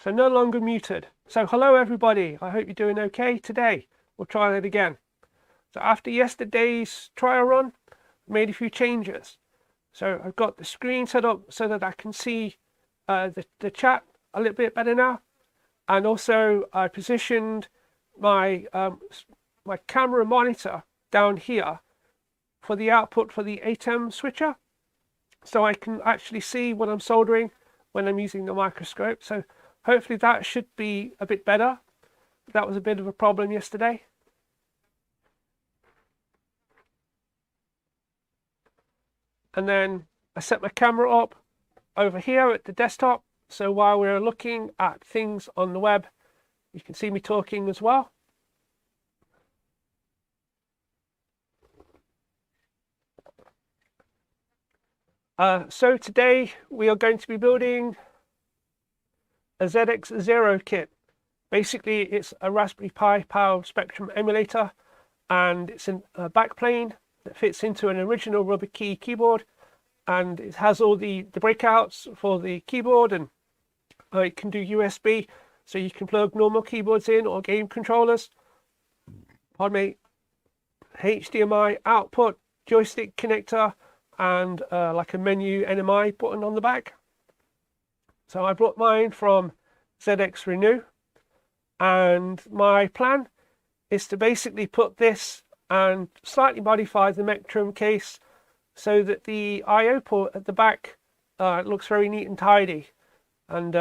So no longer muted. So hello everybody, I hope you're doing okay today. We'll try that again. So after yesterday's trial run, I made a few changes. So I've got the screen set up so that I can see the chat a little bit better now. And also I positioned my, my camera monitor down here for the output for the ATEM switcher. So I can actually see what I'm soldering when I'm using the microscope. So hopefully that should be a bit better. That was a bit of a problem yesterday. And then I set my camera up over here at the desktop. So while we're looking at things on the web, you can see me talking as well. So today we are going to be building a ZXZERO kit. Basically, it's a Raspberry Pi Power Spectrum emulator, and it's a backplane that fits into an original rubber key keyboard, and it has all the breakouts for the keyboard, and it can do USB, so you can plug normal keyboards in or game controllers. Pardon me. HDMI output, joystick connector, and like a menu NMI button on the back. So I brought mine from ZXRenew, and my plan is to basically put this and slightly modify the Mechtrum case so that the I/O port at the back looks very neat and tidy. And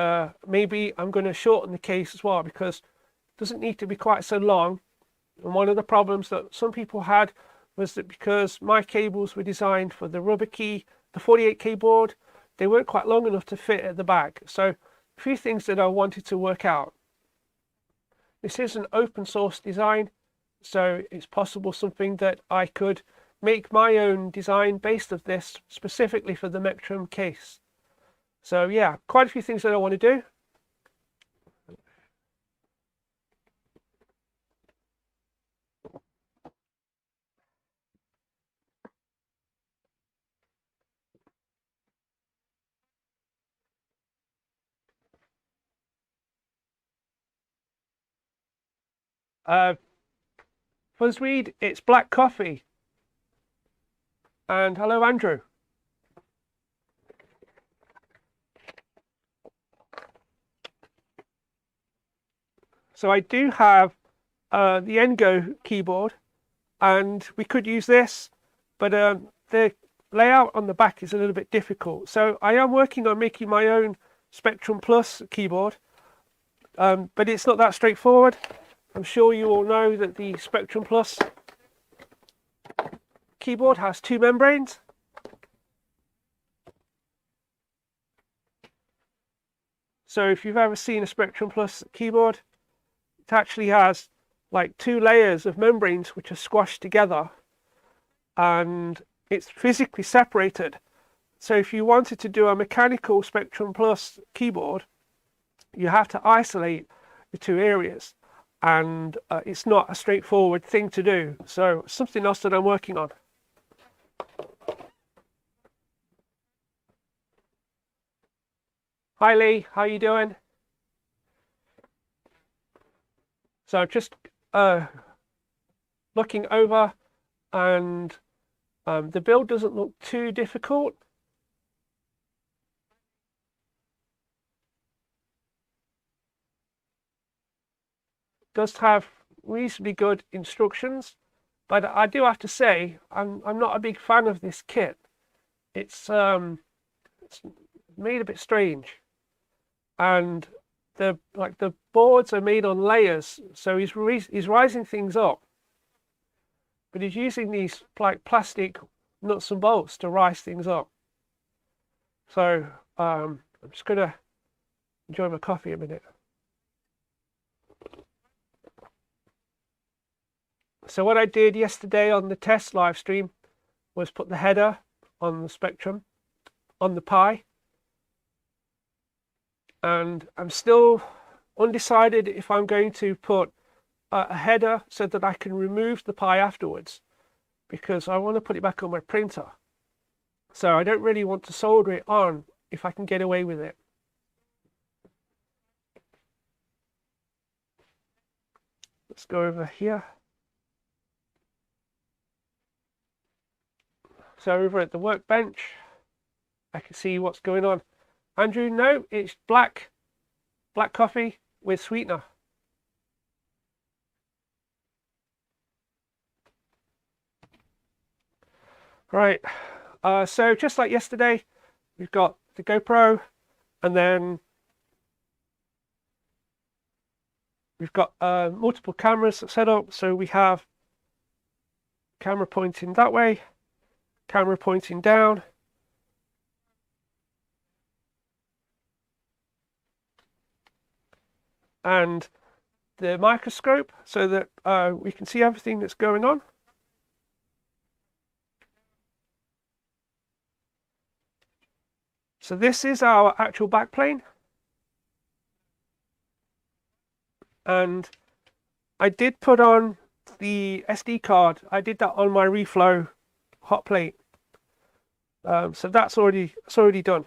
maybe I'm going to shorten the case as well, because it doesn't need to be quite so long. And one of the problems that some people had was that because my cables were designed for the rubber key, the 48K board, they weren't quite long enough to fit at the back. So a few things that I wanted to work out. This is an open source design, so it's possible something that I could make my own design based of this specifically for the Mechtrum case. So yeah, quite a few things that I want to do. Fuzz Reed, it's black coffee. And hello, Andrew. So I do have the Ngo keyboard, and we could use this, but the layout on the back is a little bit difficult. So I am working on making my own Spectrum Plus keyboard, but it's not that straightforward. I'm sure you all know that the Spectrum Plus keyboard has two membranes. So if you've ever seen a Spectrum Plus keyboard, it actually has like two layers of membranes which are squashed together, and it's physically separated. So if you wanted to do a mechanical Spectrum Plus keyboard, you have to isolate the two areas, and it's not a straightforward thing to do. So something else that I'm working on. Hi Lee, how you doing? So just looking over, and the build doesn't look too difficult. It does have reasonably good instructions, but I do have to say I'm not a big fan of this kit. It's made a bit strange, and the boards are made on layers, so he's rising things up, but he's using these like plastic nuts and bolts to rise things up. So I'm just gonna enjoy my coffee a minute. So what I did yesterday on the test live stream was put the header on the Spectrum on the Pi, and I'm still undecided if I'm going to put a header so that I can remove the Pi afterwards, because I want to put it back on my printer. So I don't really want to solder it on if I can get away with it. Let's go over here. So over at the workbench, I can see what's going on. Andrew, no, it's black coffee with sweetener. Right, so just like yesterday, we've got the GoPro, and then we've got multiple cameras set up. So we have camera pointing that way, camera pointing down, and the microscope so that we can see everything that's going on. So this is our actual backplane, and I did put on the SD card. I did that on my reflow hot plate, so that's already done.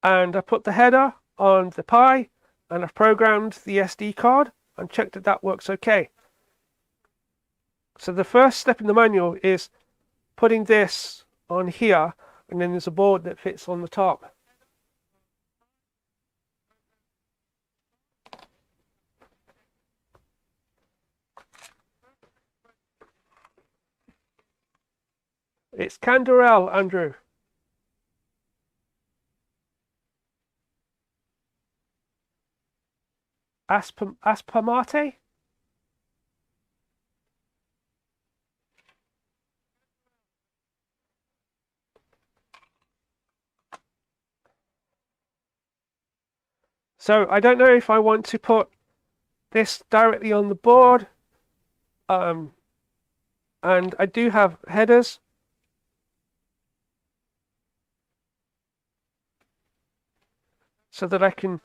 And I put the header on the Pi, and I've programmed the SD card and checked that that works okay. So the first step in the manual is putting this on here, and then there's a board that fits on the top. It's Canderel, Andrew. Asparmate? So I don't know if I want to put this directly on the board, and I do have headers. So that I can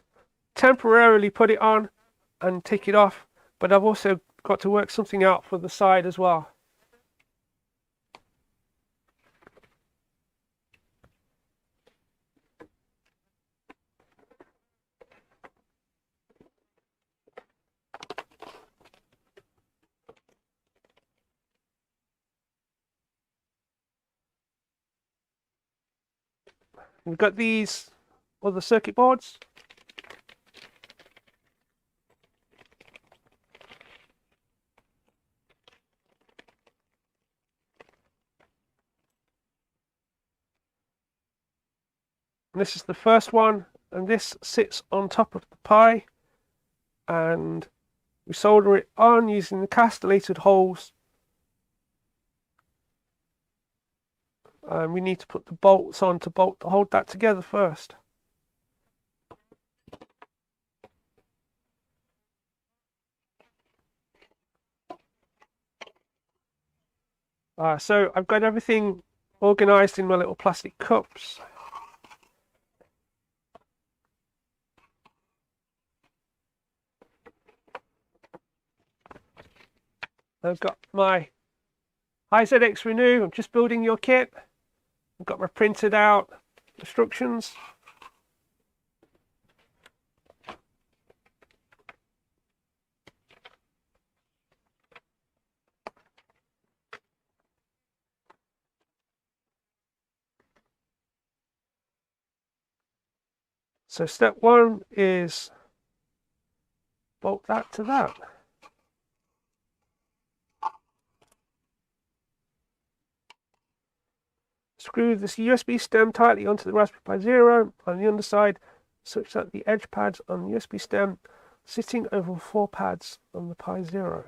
temporarily put it on and take it off, but I've also got to work something out for the side as well. We've got these other circuit boards. And this is the first one, and this sits on top of the Pi, and we solder it on using the castellated holes. And we need to put the bolts on to hold that together first. So I've got everything organized in my little plastic cups. I've got my Hi ZXRenew. I'm just building your kit. I've got my printed out instructions. So step one is bolt that to that. Screw this USB stem tightly onto the Raspberry Pi Zero on the underside, such that the edge pads on the USB stem sitting over 4 pads on the Pi Zero.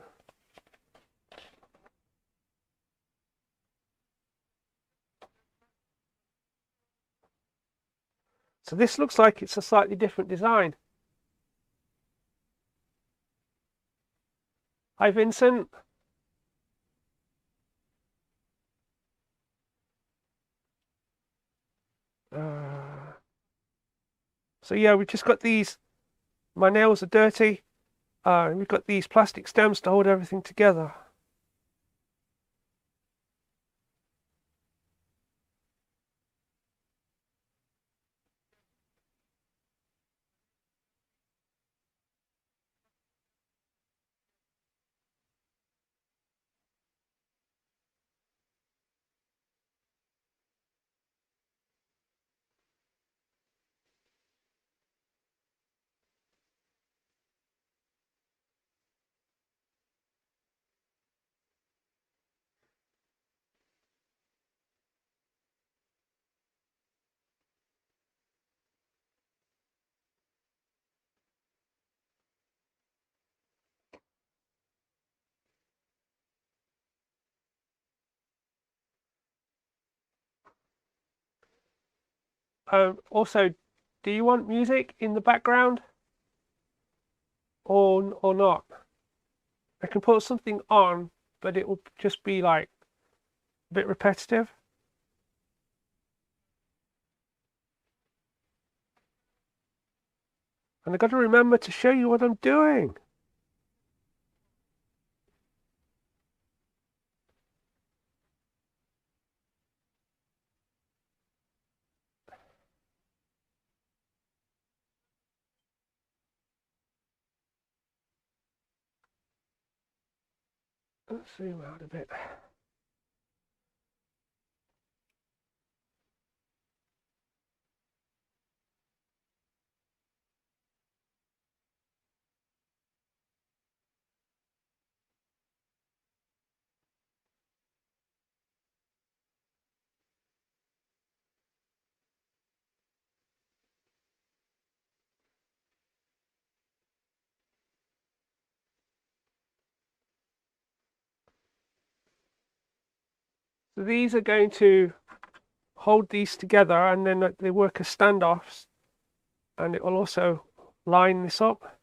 So this looks like it's a slightly different design. Hi Vincent. So yeah, we've just got these, my nails are dirty, we've got these plastic stems to hold everything together. Also, do you want music in the background or not? I can put something on, but it will just be like a bit repetitive. And I've got to remember to show you what I'm doing. Let's zoom out a bit. So these are going to hold these together, and then they work as standoffs, and it will also line this up.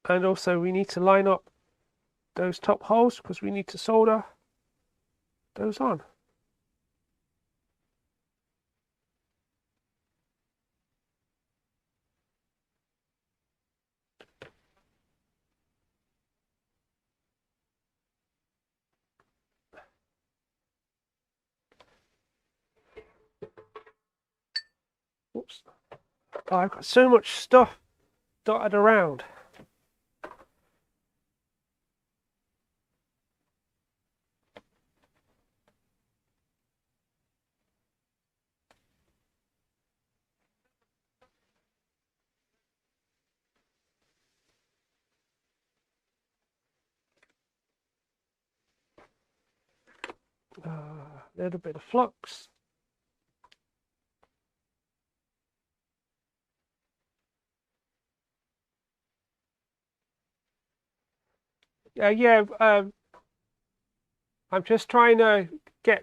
And also we need to line up those top holes because we need to solder those on. Oops. Oh, I've got so much stuff dotted around. A little bit of flux. Yeah, I'm just trying to get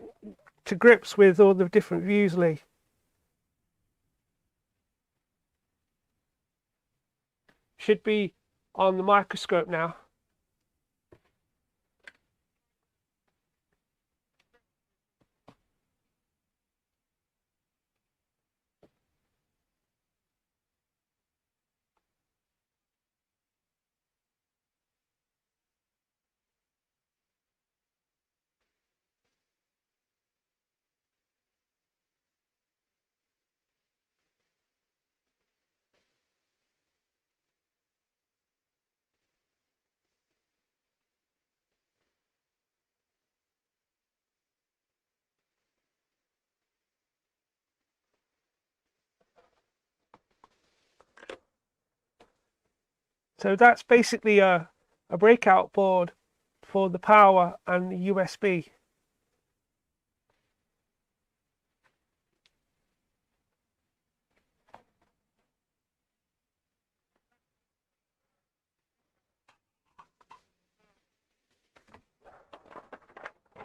to grips with all the different views, Lee. Should be on the microscope now. So that's basically a breakout board for the power and the USB.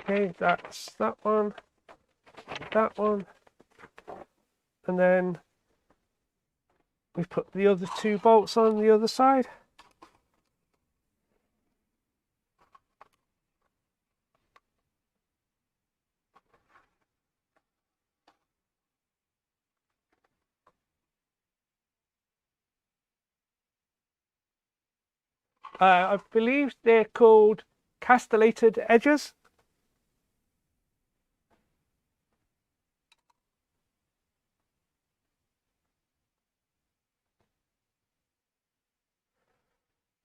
Okay, that's that one, and then we put the other two bolts on the other side. I believe they're called castellated edges.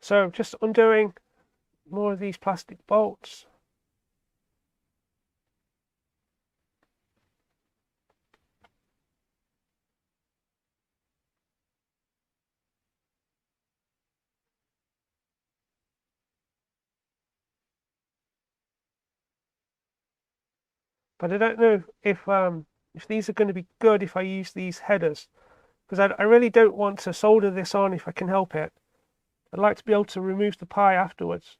So just undoing more of these plastic bolts. but I don't know if these are going to be good if I use these headers, because I really don't want to solder this on if I can help it. I'd like to be able to remove the pie afterwards.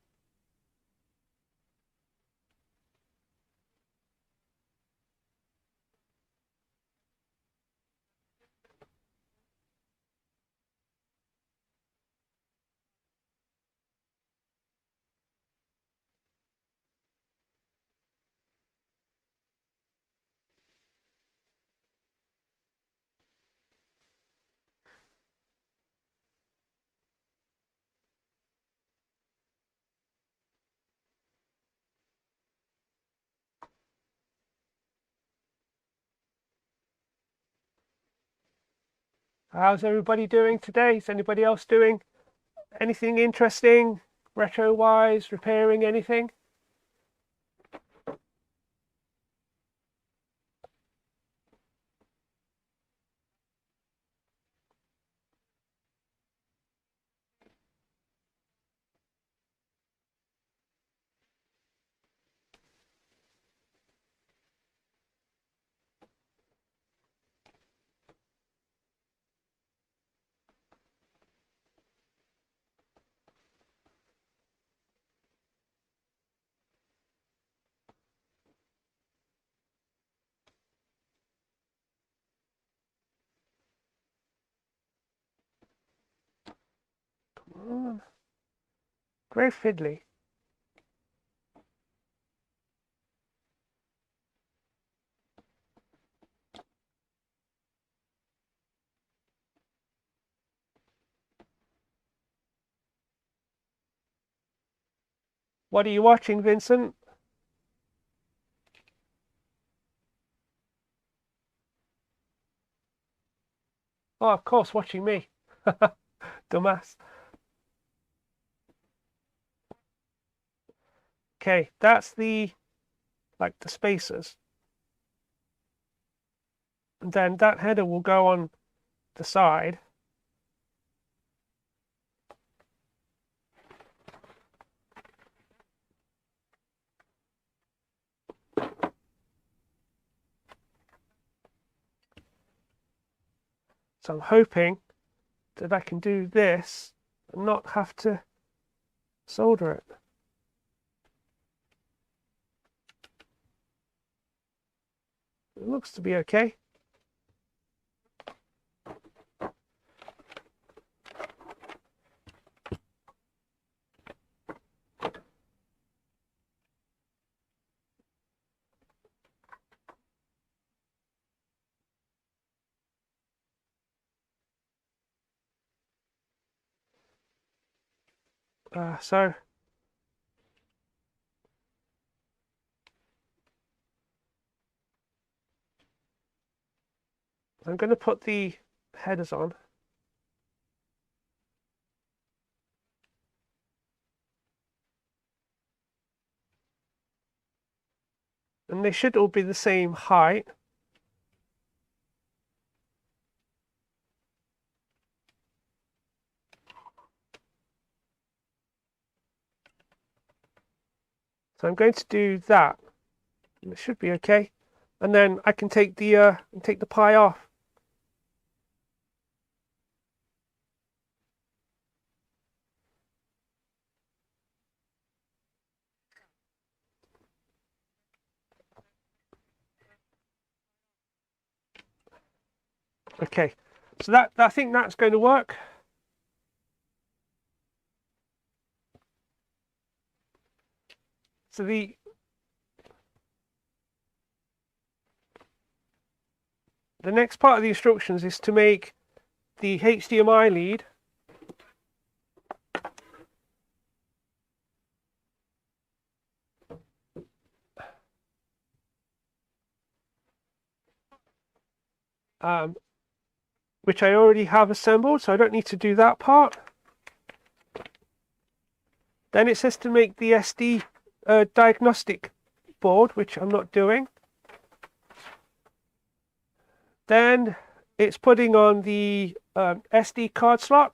How's everybody doing today? Is anybody else doing anything interesting, retro-wise, repairing anything? Come on. Very fiddly. What are you watching, Vincent? Oh, of course, watching me. Dumbass. Okay, that's the spacers. And then that header will go on the side. So I'm hoping that I can do this and not have to solder it. It looks to be okay. So I'm going to put the headers on. And they should all be the same height. So I'm going to do that. And it should be okay. And then I can take the pie off. Okay, so I think that's going to work. So the next part of the instructions is to make the HDMI lead which I already have assembled, so I don't need to do that part. Then it says to make the SD diagnostic board, which I'm not doing. Then it's putting on the SD card slot.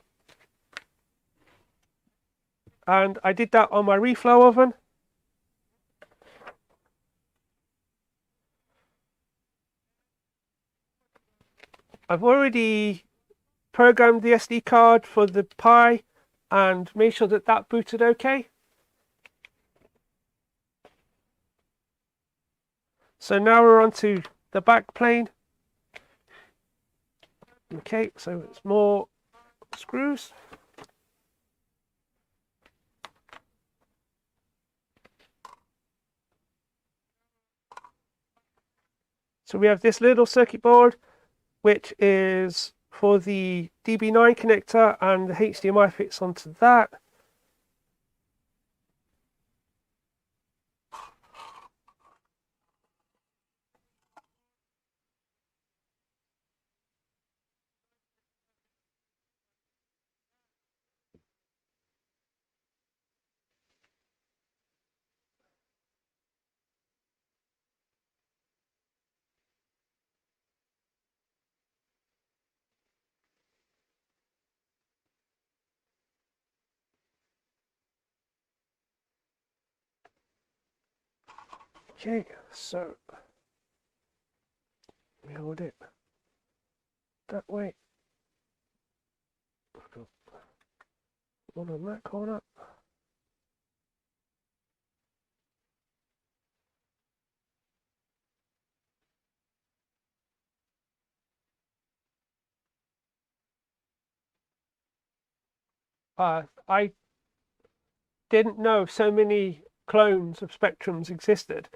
And I did that on my reflow oven. I've already programmed the SD card for the Pi and made sure that that booted okay. So now we're on to the backplane. Okay, so it's more screws. So we have this little circuit board, which is for the DB9 connector, and the HDMI fits onto that. Okay, so we hold it that way. One on that corner. I didn't know so many clones of Spectrums existed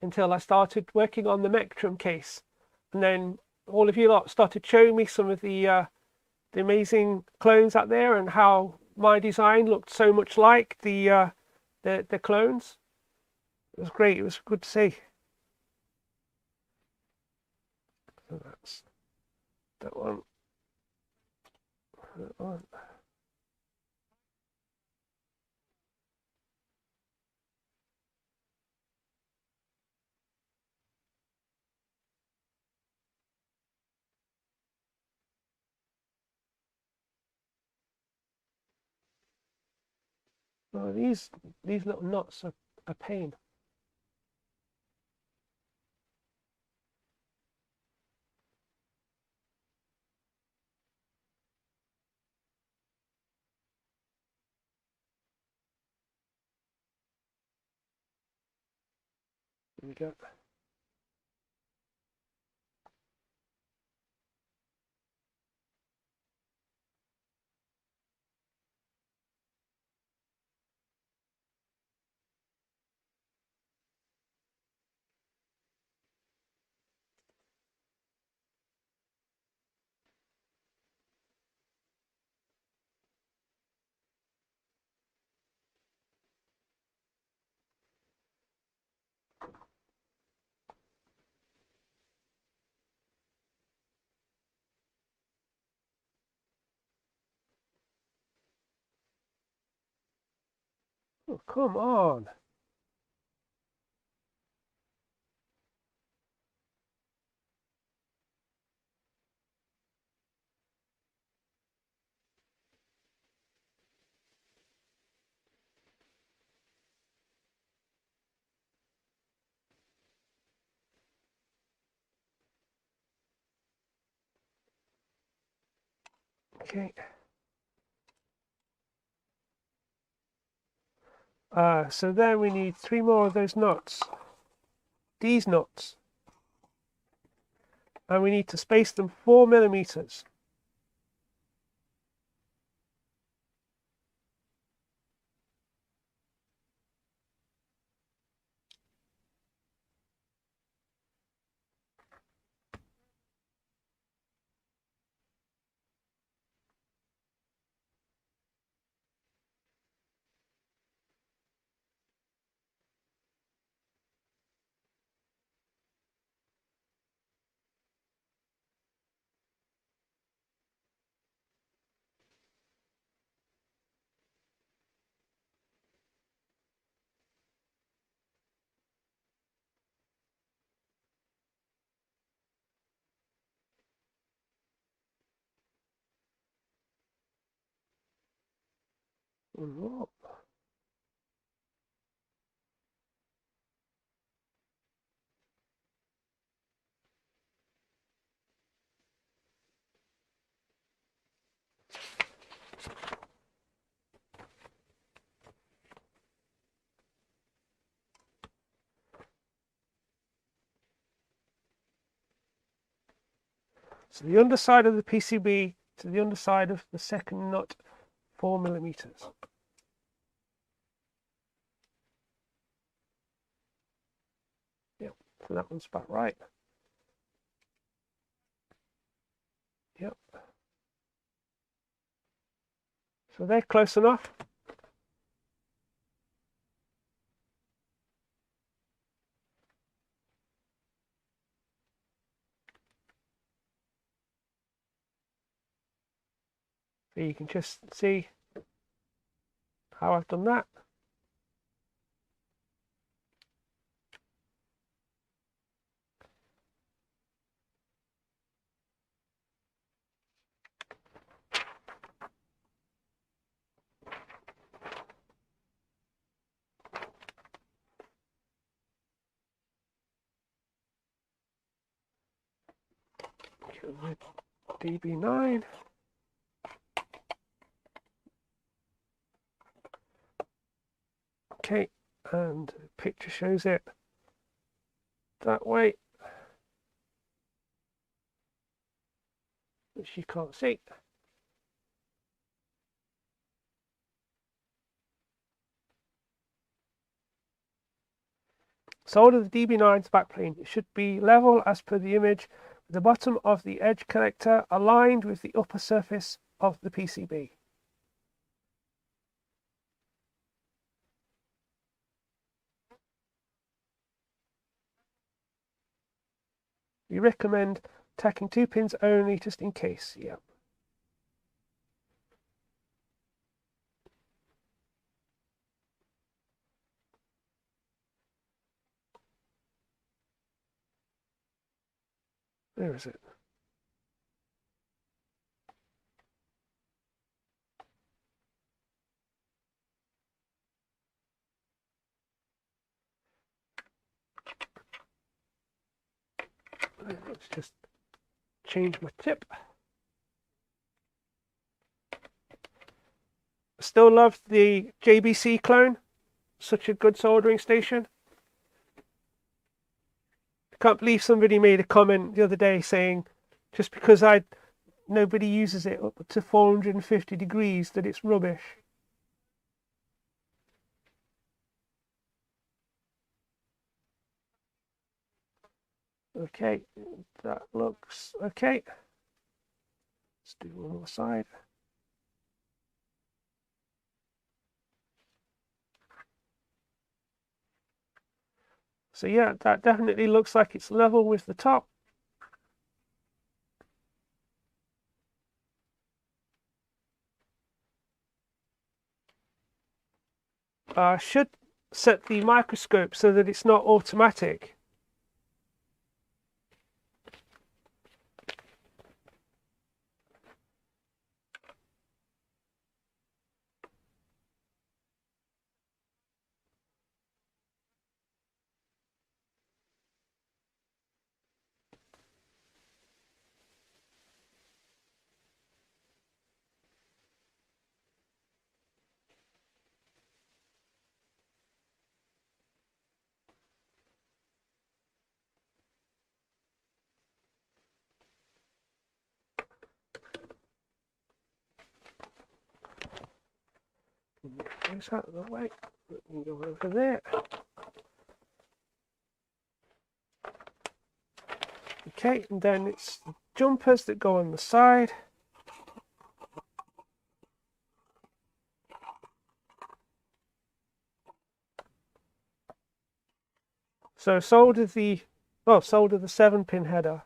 until I started working on the Mechtrum case, and then all of you lot started showing me some of the amazing clones out there and how my design looked so much like the clones. It was great. It was good to see. So that's that one. That one. Oh, these little knots are a pain. Here we go. Oh, come on. Okay. So then we need 3 more of those knots. These knots. And we need to space them 4 millimeters. Oh. So the underside of the PCB to the underside of the second nut, 4mm. Yep, so that one's about right. Yep. So they're close enough. So you can just see how I've done that. DB9. Okay, and the picture shows it that way, which you can't see. Solder the DB9's backplane. It should be level as per the image, with the bottom of the edge connector aligned with the upper surface of the PCB. We recommend tacking 2 pins only, just in case. Yep. Where is it? Let's just change my tip. Still love the JBC clone. Such a good soldering station. I can't believe somebody made a comment the other day saying just because nobody uses it up to 450 degrees that it's rubbish. Okay, that looks okay. Let's do one more side. So yeah, that definitely looks like it's level with the top. I should set the microscope so that it's not automatic. Move that the way. Let me go over there. Okay, and then it's the jumpers that go on the side. So solder the 7-pin header.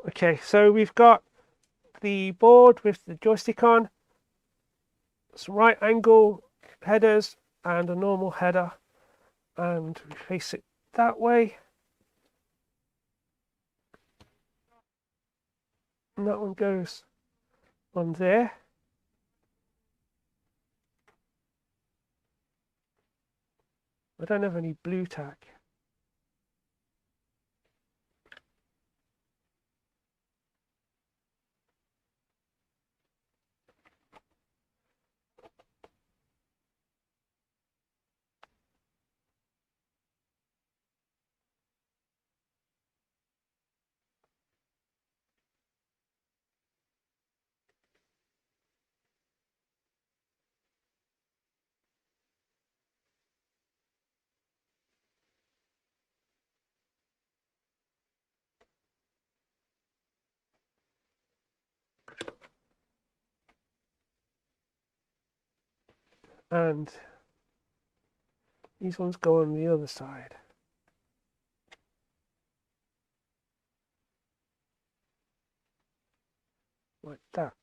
Okay, so we've got the board with the joystick on, some right angle headers and a normal header, and we face it that way. And that one goes on there. I don't have any blue tack. And these ones go on the other side. Like that.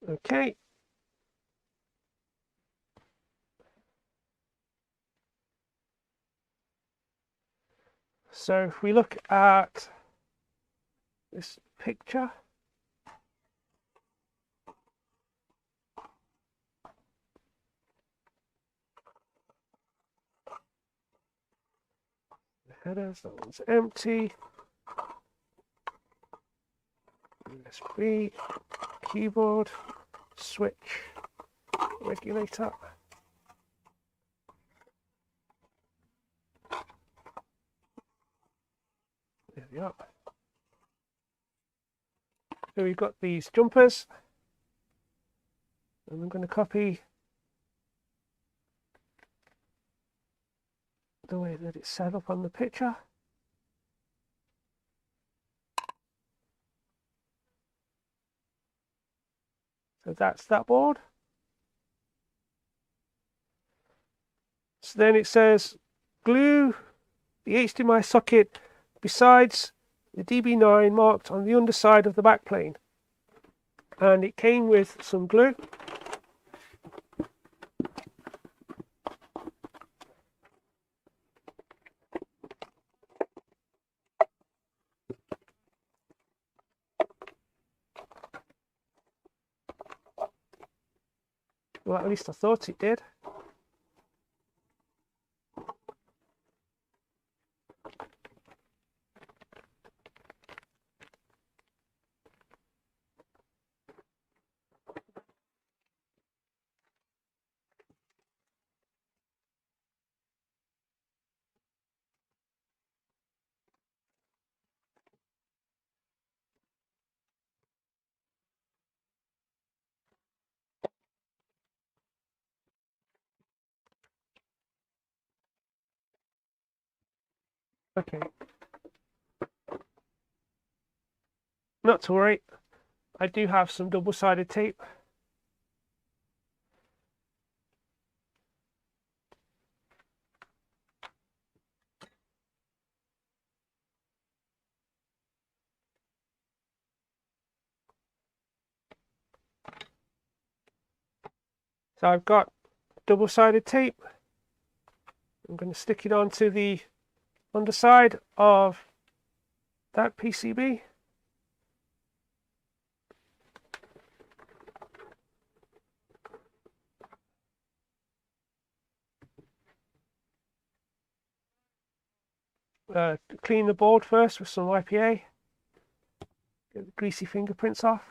Okay. So if we look at this picture, the headers, that one's empty. USB, keyboard, switch, regulator. There we are. So we've got these jumpers, and I'm going to copy the way that it's set up on the picture. So that's that board. So then it says glue the HDMI socket besides the DB9 marked on the underside of the backplane. And it came with some glue. Well, at least I thought it did. Okay. Not to worry, I do have some double-sided tape. So I've got double-sided tape. I'm going to stick it onto the underside of that PCB. Clean the board first with some IPA. Get the greasy fingerprints off.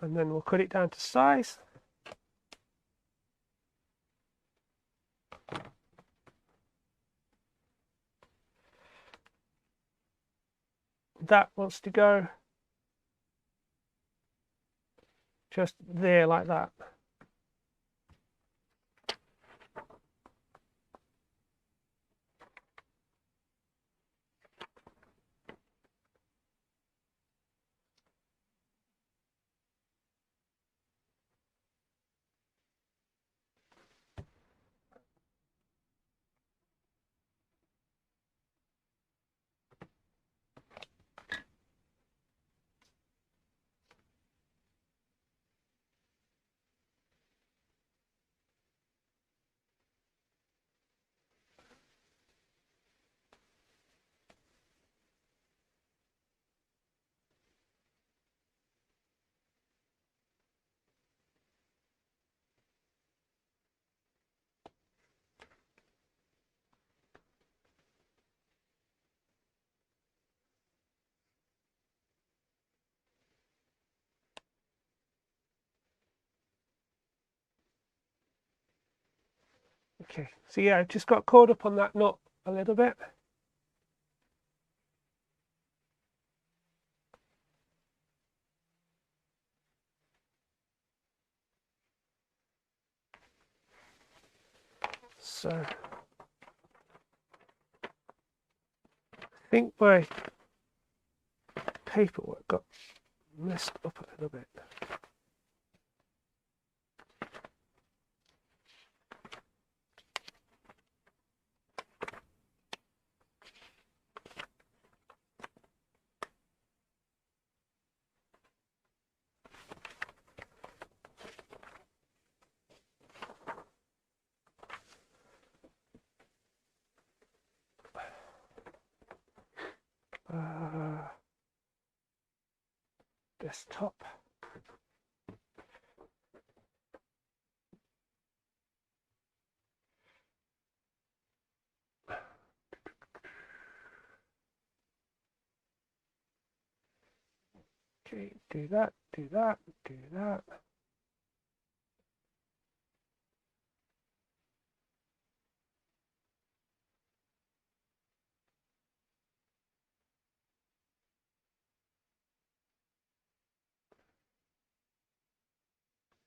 And then we'll cut it down to size. that wants to go just there like that. Okay, so yeah, I just got caught up on that knot a little bit. So I think my paperwork got messed up a little bit. Desktop. Okay, do that, do that, do that.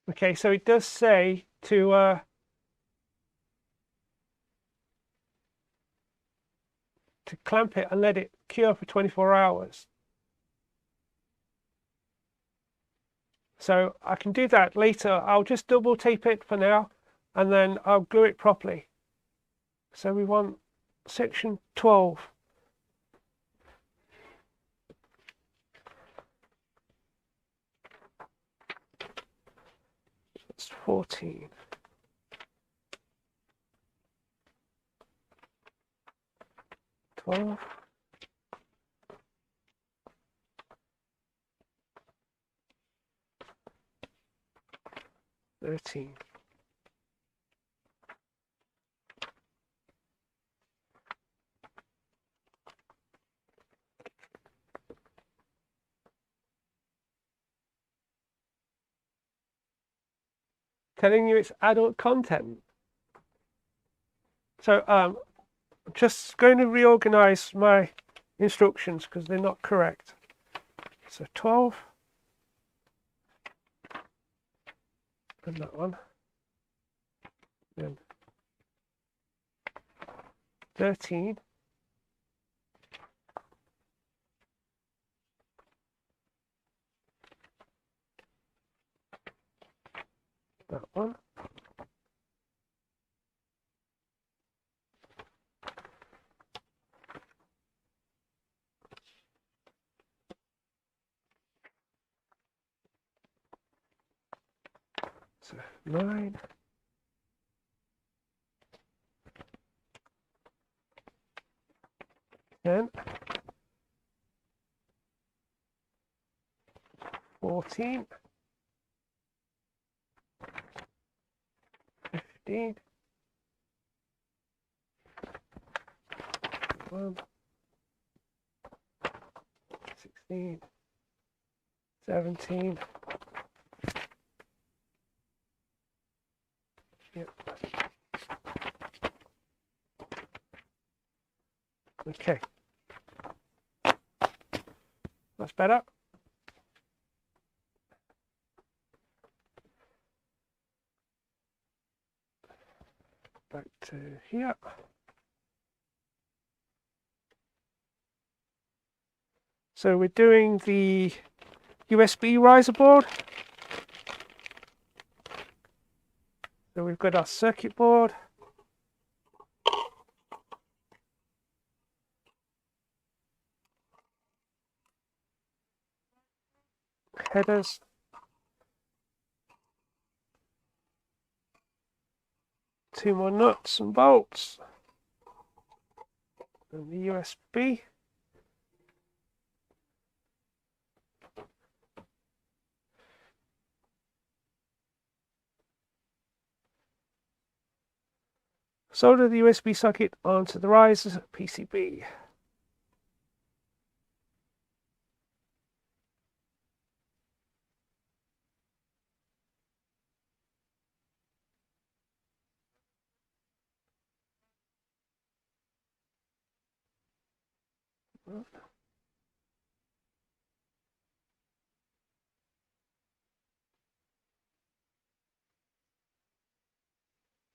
Okay, so it does say to clamp it and let it cure for 24 hours. So I can do that later. I'll just double tape it for now and then I'll glue it properly. So we want section 12. That's 14. Twelve. 13. Telling you it's adult content. So I'm just going to reorganize my instructions because they're not correct. So 12 and that one, then 13, that one, so 9, 10, 14, 15, 16, 17. Yep. Okay. That's better. Back to here. So we're doing the USB riser board. So we've got our circuit board. Headers. Two more nuts and bolts. And the USB. Solder the USB socket onto the riser PCB.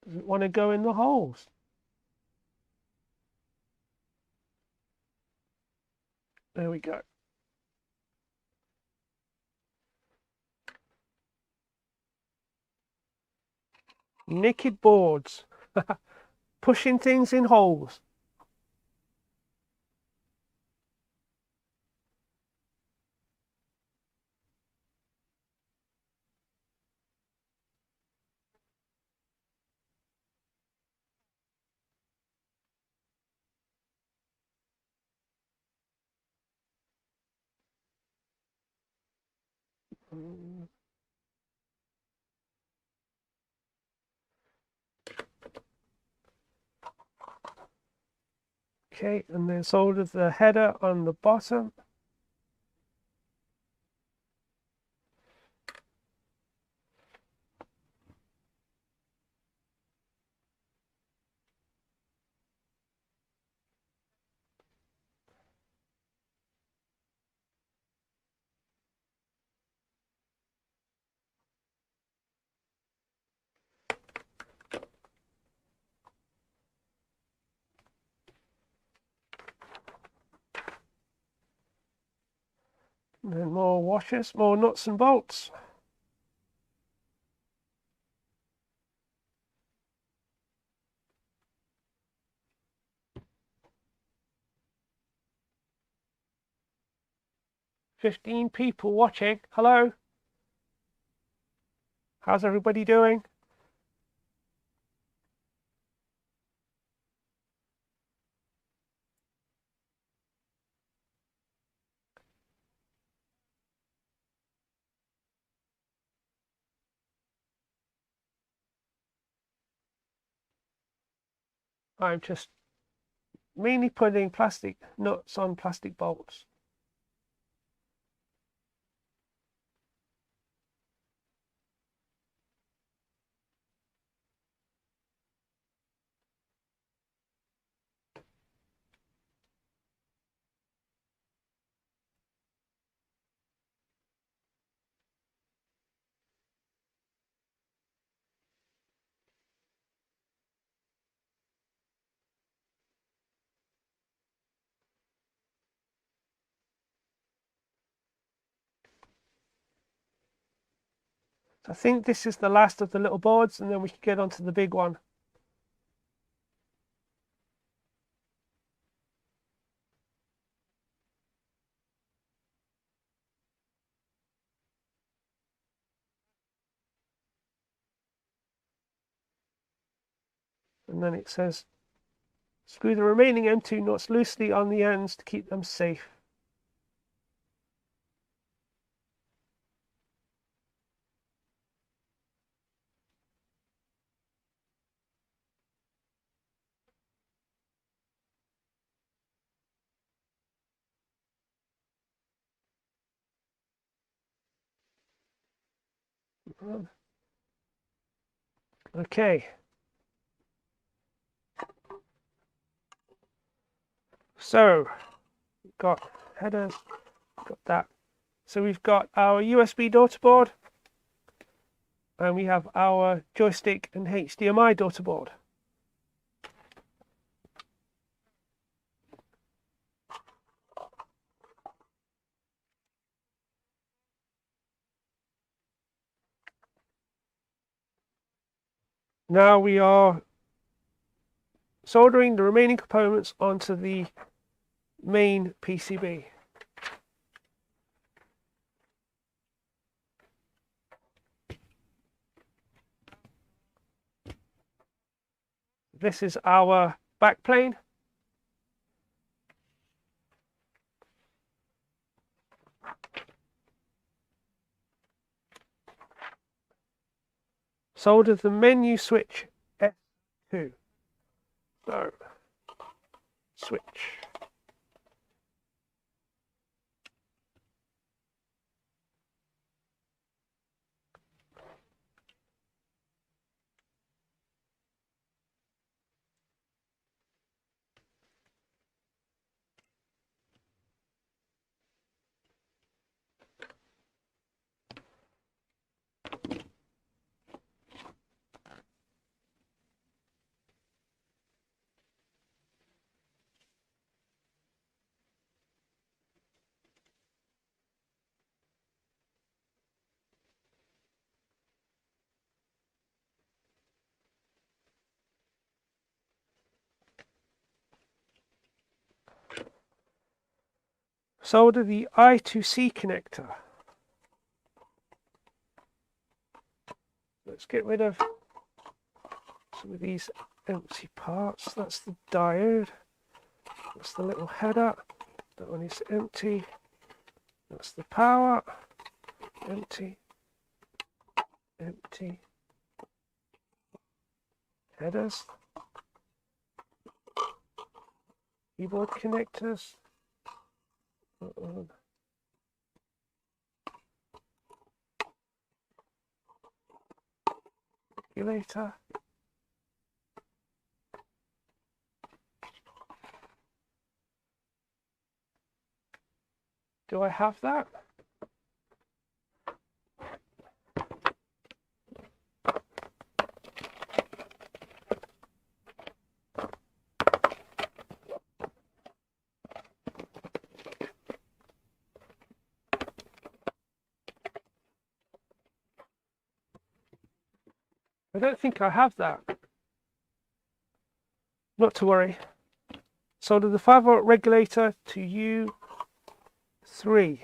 Doesn't want to go in the holes. There we go. Naked boards. Pushing things in holes. Okay, and then solder the header on the bottom. And then more washers, more nuts and bolts. "15 people watching. Hello. How's everybody doing?" I'm just mainly putting plastic nuts on plastic bolts. I think this is the last of the little boards, and then we can get onto the big one. And then it says, screw the remaining M2 nuts loosely on the ends to keep them safe. Okay. So, got headers, got that. So we've got our USB daughterboard, and we have our joystick and HDMI daughterboard. Now we are soldering the remaining components onto the main PCB. This is our backplane. Solder the menu switch S2. So, switch. Solder the I to C connector. Let's get rid of some of these empty parts. That's the diode. That's the little header. That one is empty. That's the power. Empty. Empty. Headers. Keyboard connectors. Regulator. Do I have that? I don't think I have that. Not to worry. Solder the 5-volt regulator to U3.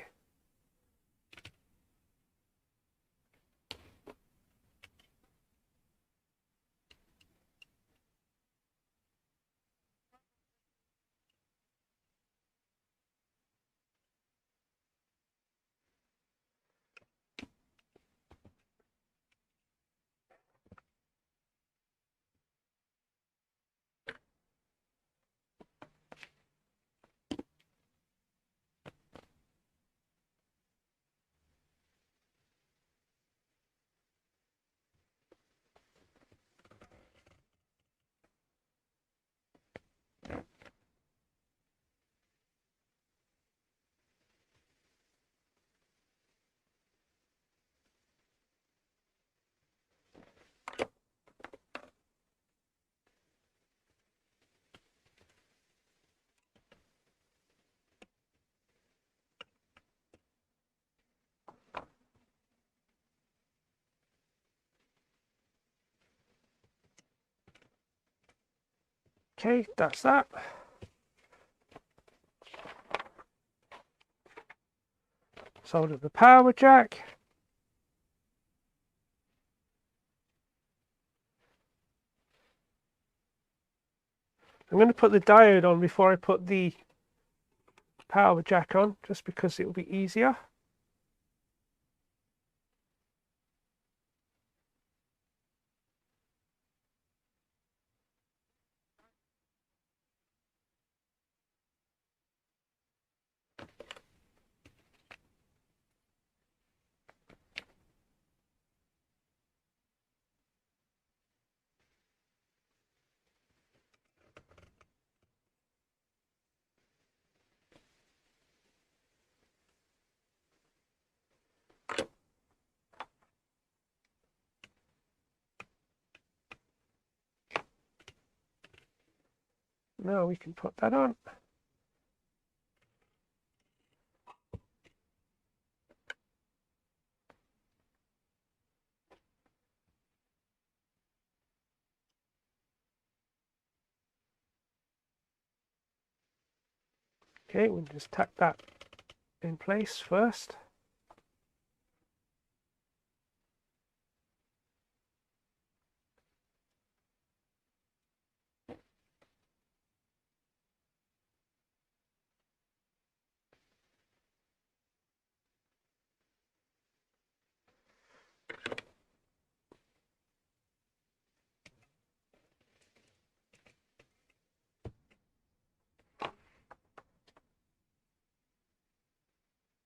Okay, that's that. Solder the power jack. I'm going to put the diode on before I put the power jack on, just because it will be easier. now we can put that on. Okay, we'll just tack that in place first.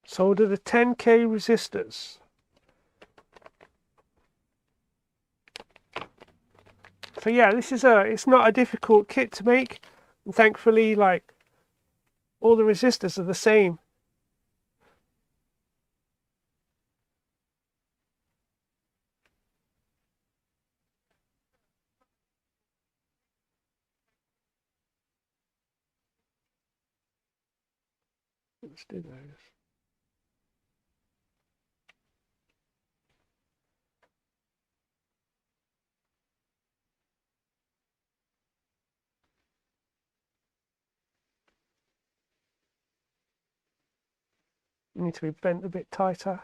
Solder the 10K resistors. So yeah, it's not a difficult kit to make, and thankfully, like, all the resistors are the same. Let's do those. Need to be bent a bit tighter.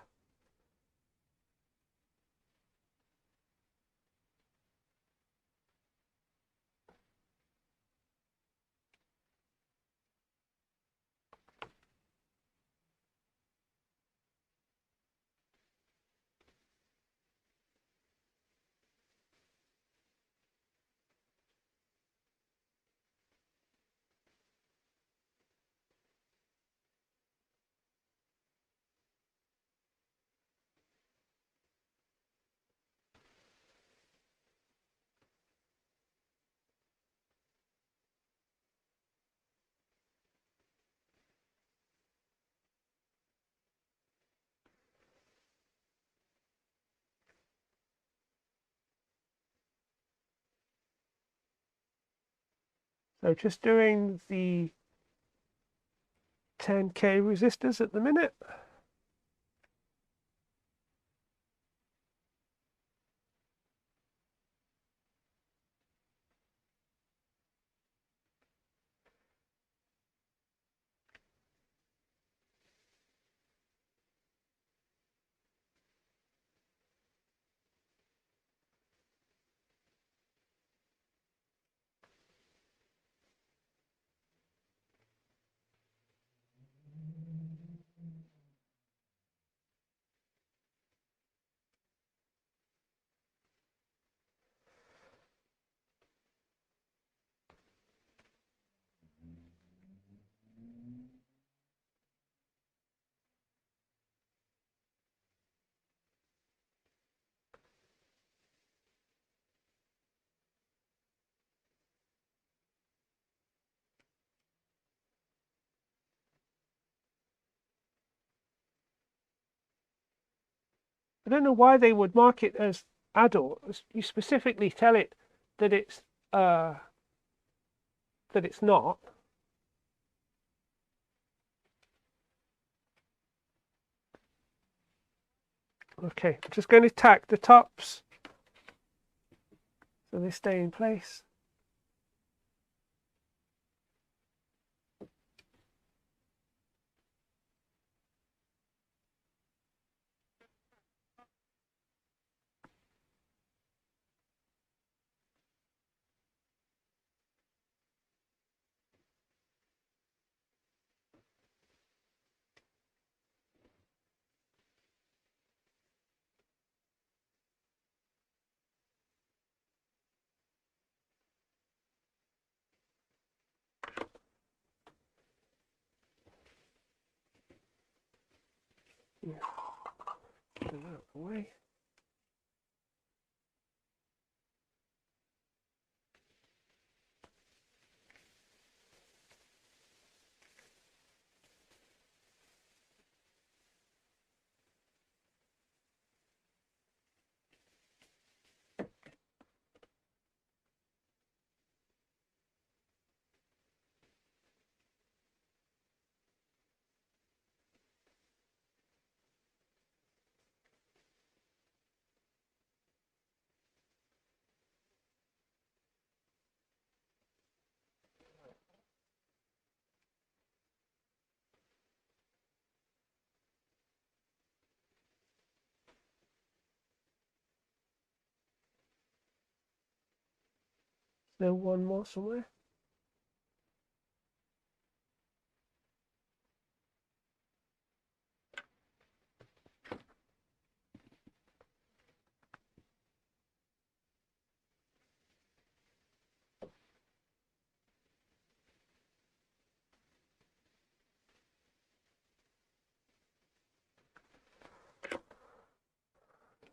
So just doing the 10K resistors at the minute. I don't know why they would mark it as adult. You specifically tell it that it's not. Okay, I'm just going to tack the tops so they stay in place. Yeah. Get that out of the way. There's one more somewhere.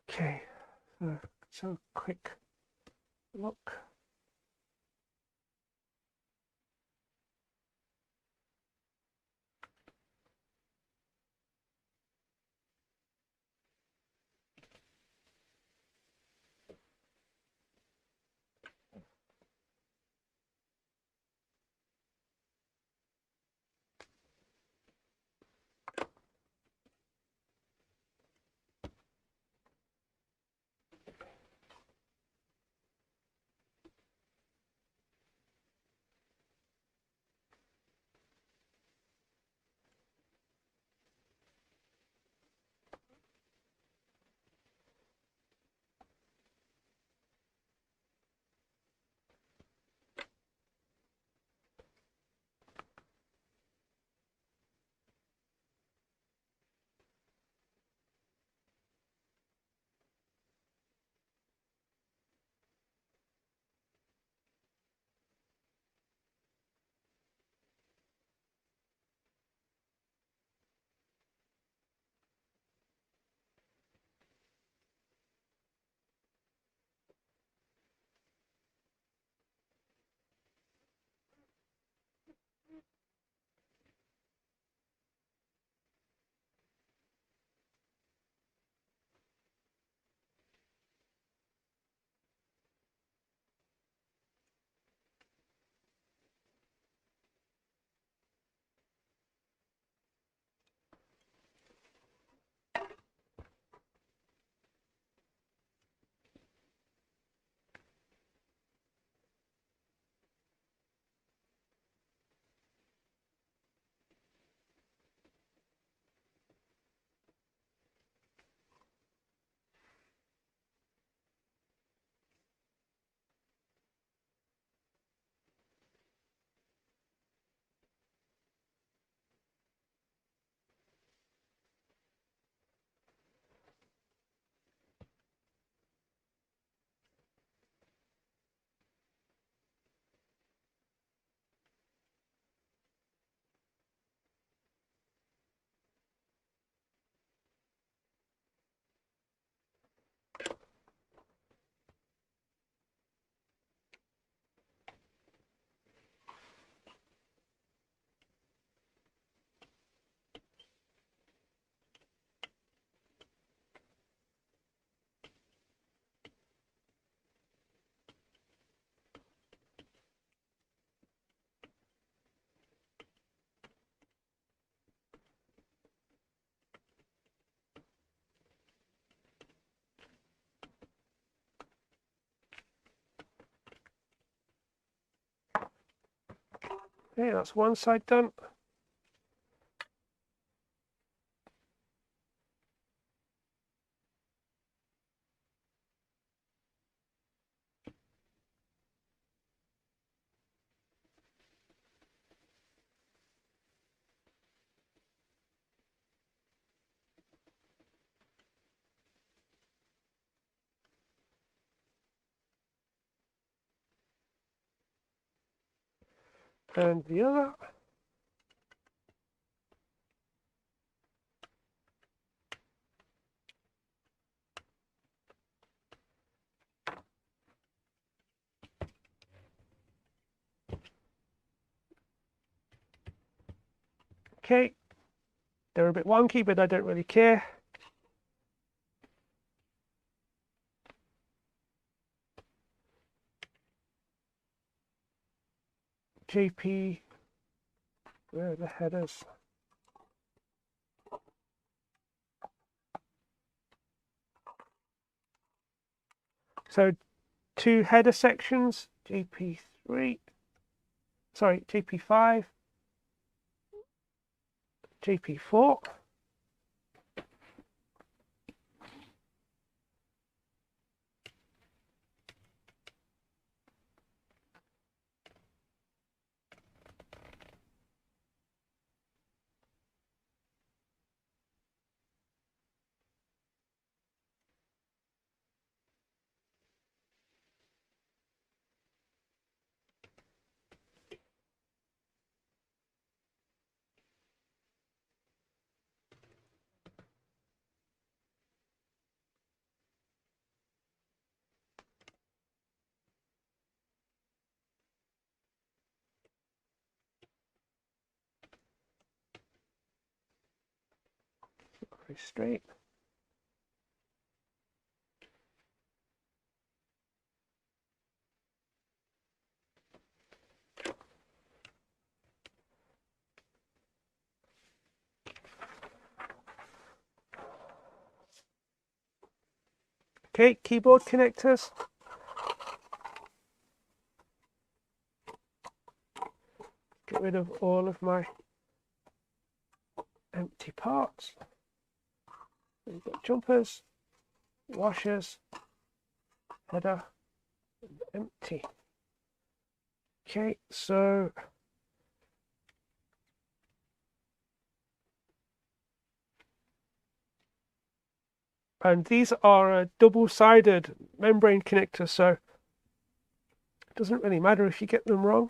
Okay, so quick look. Okay, that's one side done. And the other. Okay, they're a bit wonky, but I don't really care. JP, where are the headers? So two header sections, JP3, sorry, JP5, JP4. very straight. Okay, keyboard connectors. Get rid of all of my empty parts. We've got jumpers, washers, header, and empty. Okay, so and these are a double-sided membrane connector, so it doesn't really matter if you get them wrong.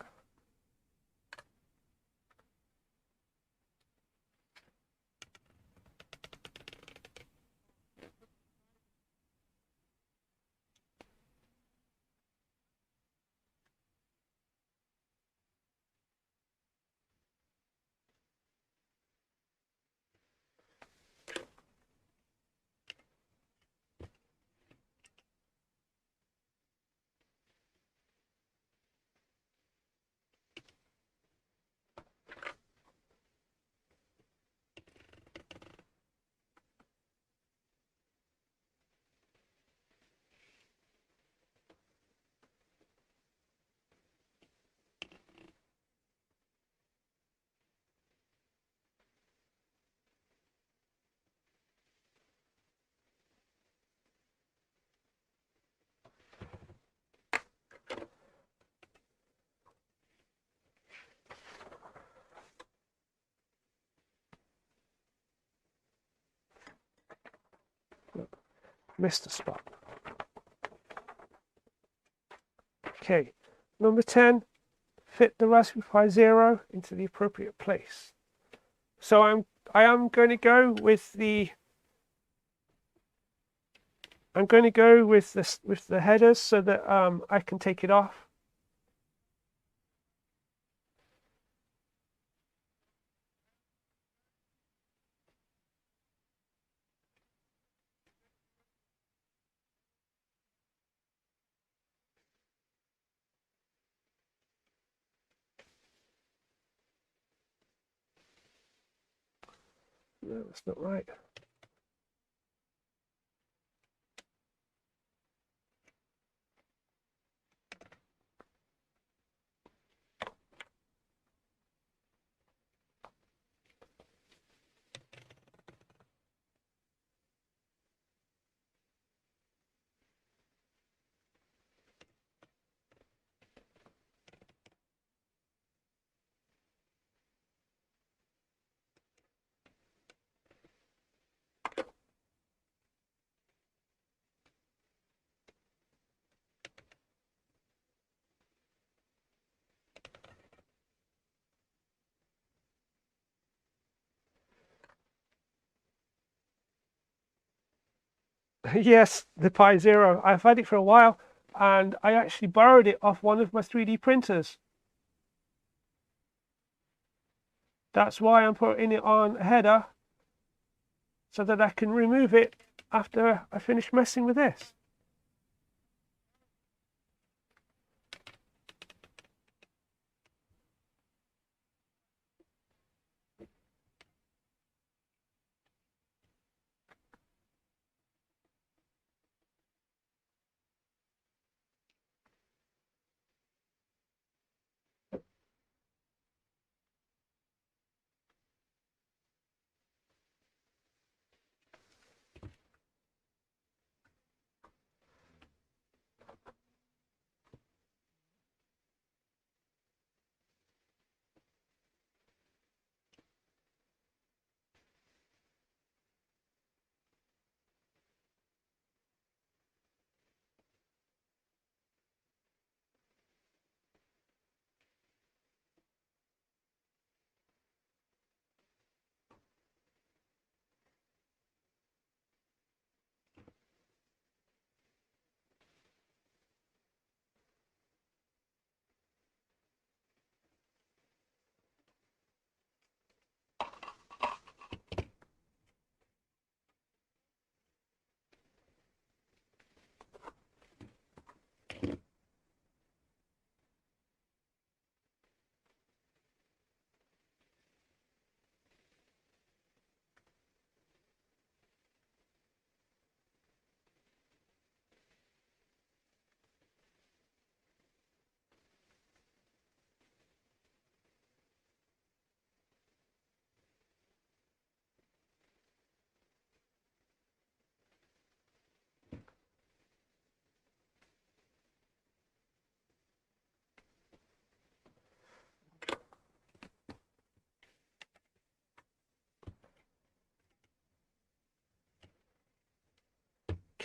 Look, missed a spot. Okay, number 10, fit the Raspberry Pi Zero into the appropriate place. So I am going to go with the with the headers so that I can take it off. No, that's not right. Yes, the Pi Zero. I've had it for a while, and I actually borrowed it off one of my 3D printers. That's why I'm putting it on a header, so that I can remove it after I finish messing with this.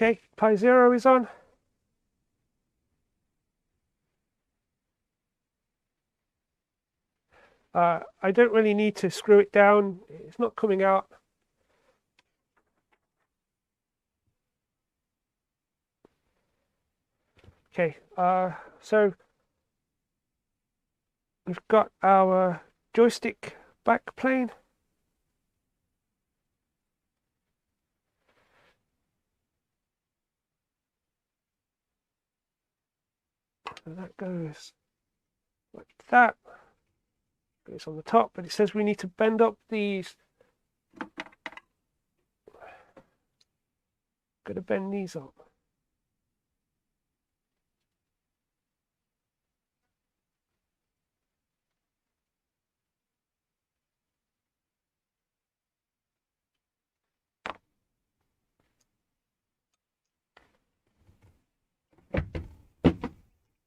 Okay, pi 0 is on. I don't really need to screw it down. It's not coming out. Okay, so we've got our joystick backplane. So that goes like that. Goes on the top, but it says we need to bend up these. Got to bend these up.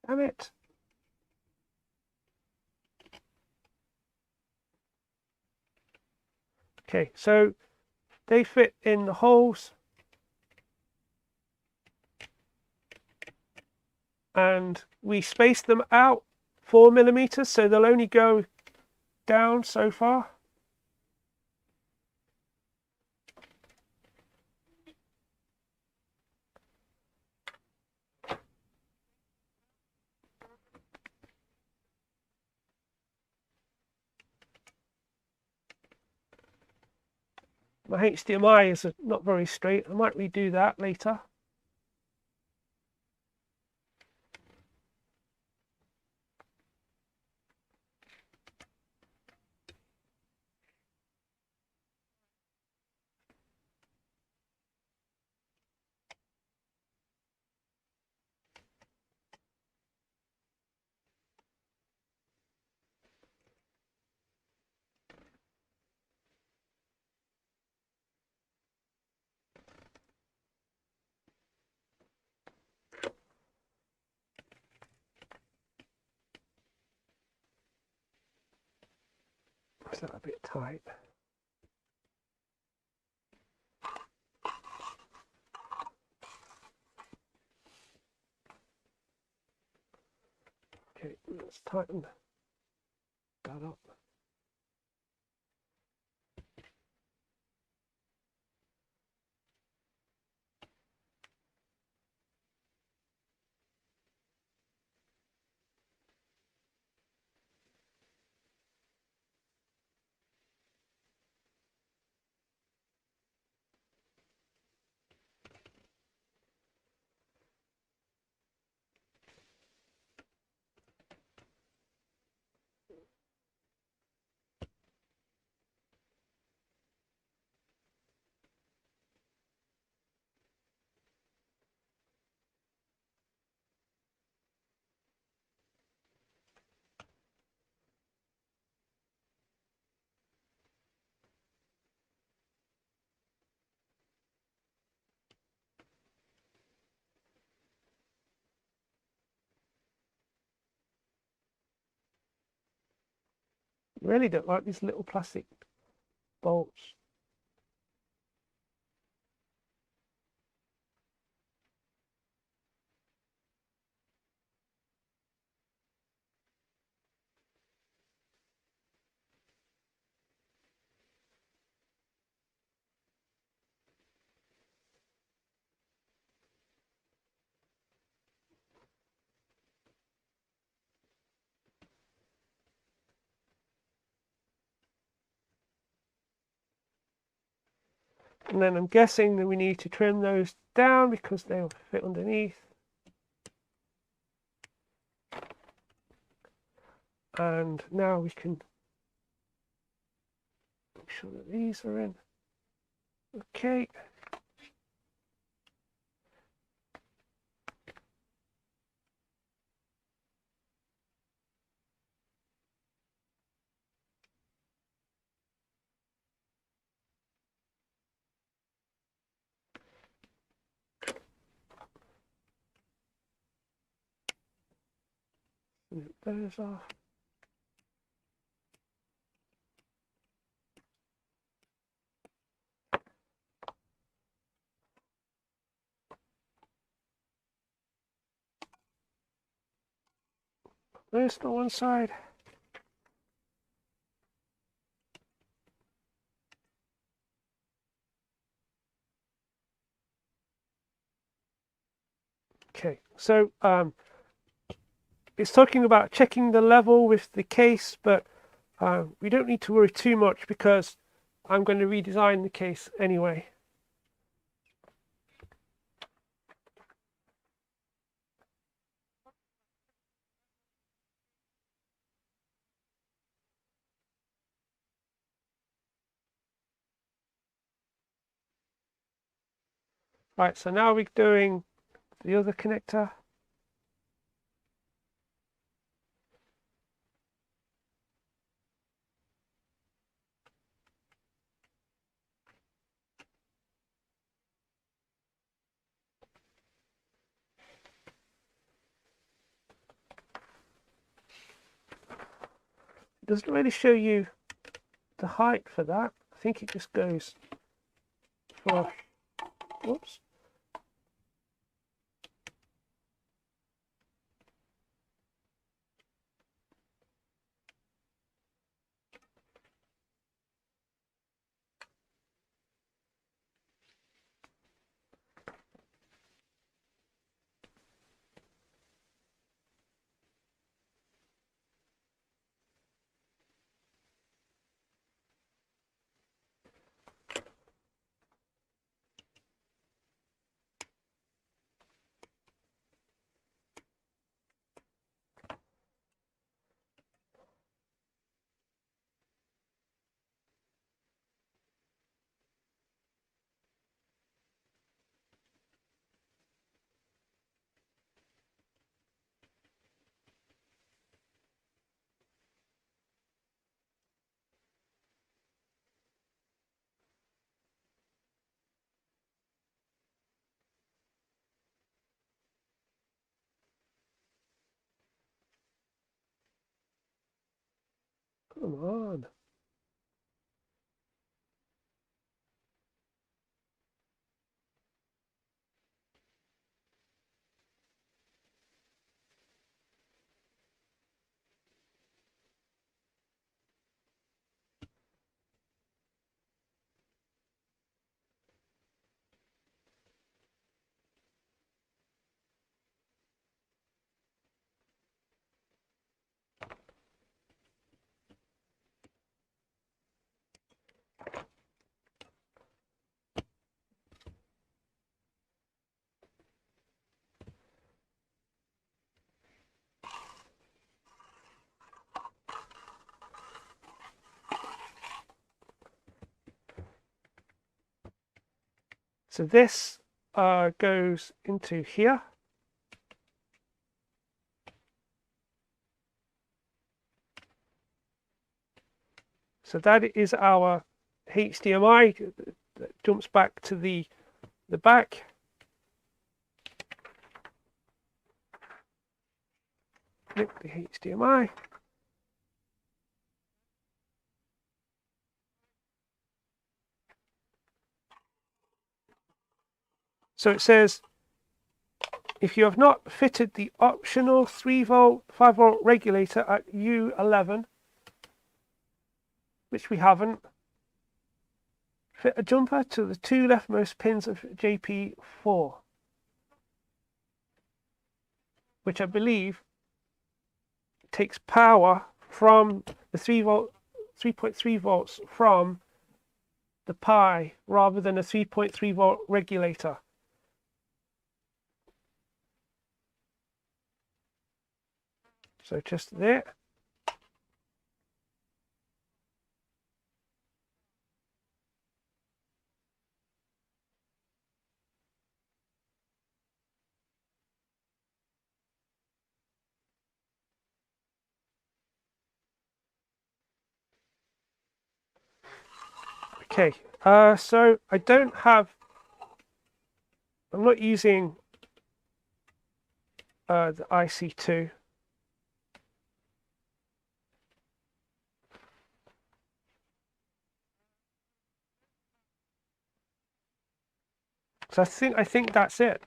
Damn it. Okay, so they fit in the holes. And we spaced them out 4mm, so they'll only go down so far. My HDMI is not very straight. I might redo that later. Is that a bit tight? Okay, let's tighten that up. Really don't like these little plastic bolts. And then I'm guessing that we need to trim those down because they'll fit underneath. And now we can make sure that these are in. Okay. Those off. No, it's not one side. Okay, so it's talking about checking the level with the case, but we don't need to worry too much because I'm going to redesign the case anyway. Right, so now we're doing the other connector. It doesn't really show you the height for that. I think it just goes for, whoops. Come on. So this goes into here. So that is our HDMI that jumps back to the back. Click the HDMI. So it says, if you have not fitted the optional 3-volt, 5-volt regulator at U11, which we haven't, fit a jumper to the 2 leftmost pins of JP4, which I believe takes power from the 3.3 volts from the Pi rather than a 3.3 volt regulator. So just there. Okay, so I'm not using the IC2. So I think that's it.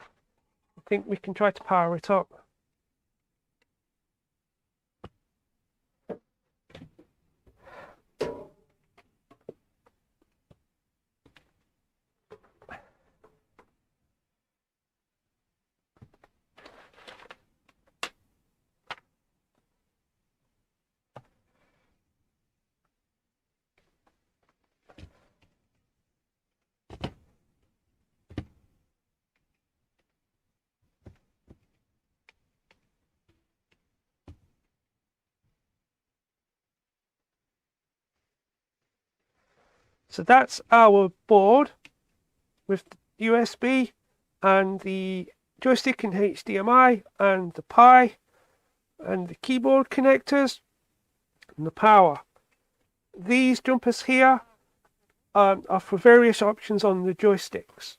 I think we can try to power it up. So that's our board with USB and the joystick and HDMI and the Pi and the keyboard connectors and the power. These jumpers here are for various options on the joysticks.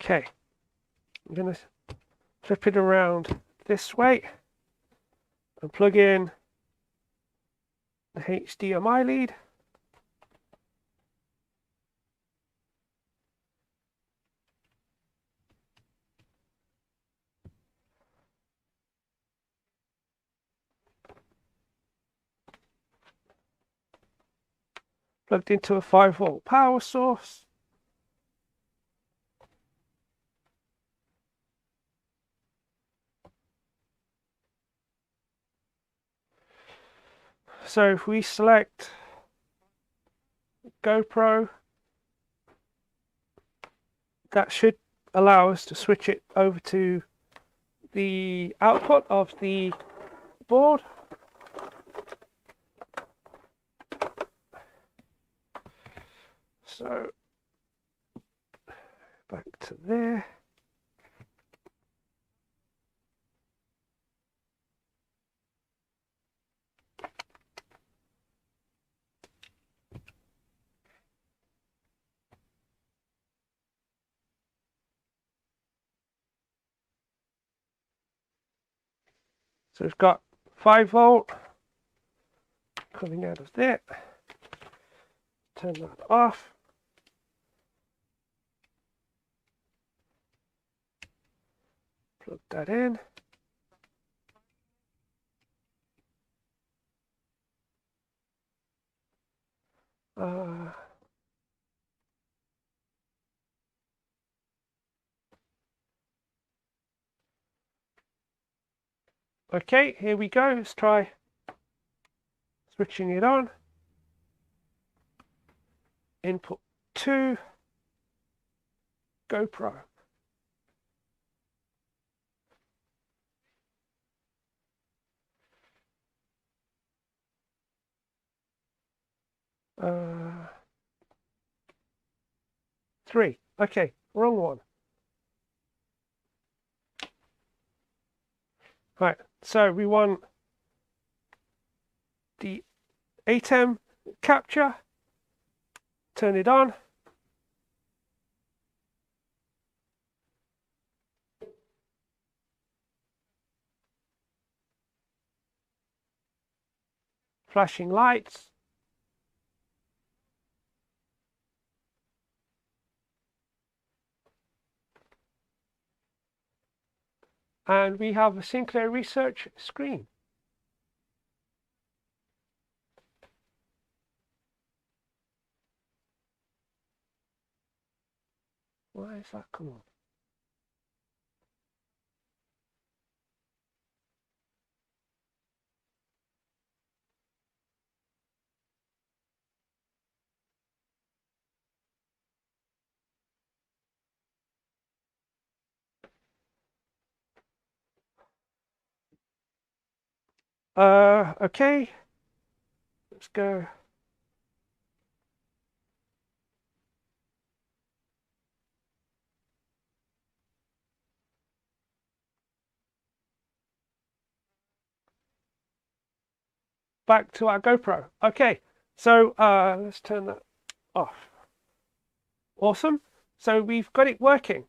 Okay, I'm going to flip it around this way and plug in the HDMI lead. Plugged into a 5-volt power source. So if we select GoPro, that should allow us to switch it over to the output of the board. So back to there. So it's got 5-volt coming out of there. Turn that off. Plug that in. Okay, here we go. Let's try switching it on. Input 2, GoPro. Uh, 3. Okay, wrong one. Right, so we want the ATEM capture. Turn it on. Flashing lights. And we have a Sinclair Research screen. Why is that coming on? Okay, let's go. Back to our GoPro. Okay, so let's turn that off. Awesome. So we've got it working.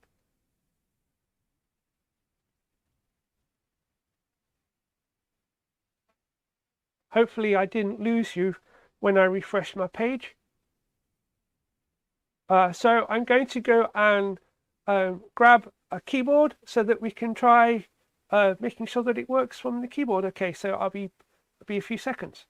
Hopefully I didn't lose you when I refreshed my page. So I'm going to go and grab a keyboard so that we can try making sure that it works from the keyboard. Okay, so I'll be a few seconds.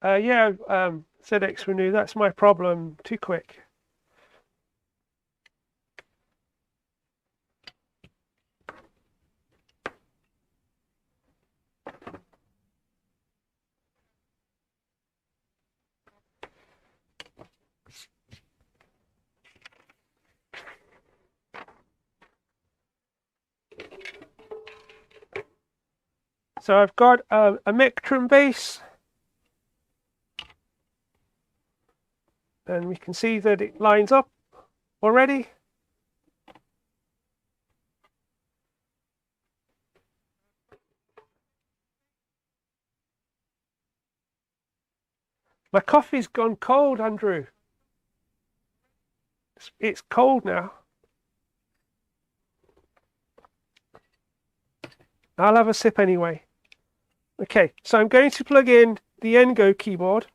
Yeah, ZXRenew, that's my problem. Too quick. So I've got a Mechtrum base, and we can see that it lines up already. My coffee's gone cold, Andrew. It's cold now. I'll have a sip anyway. Okay, so I'm going to plug in the Ngo keyboard.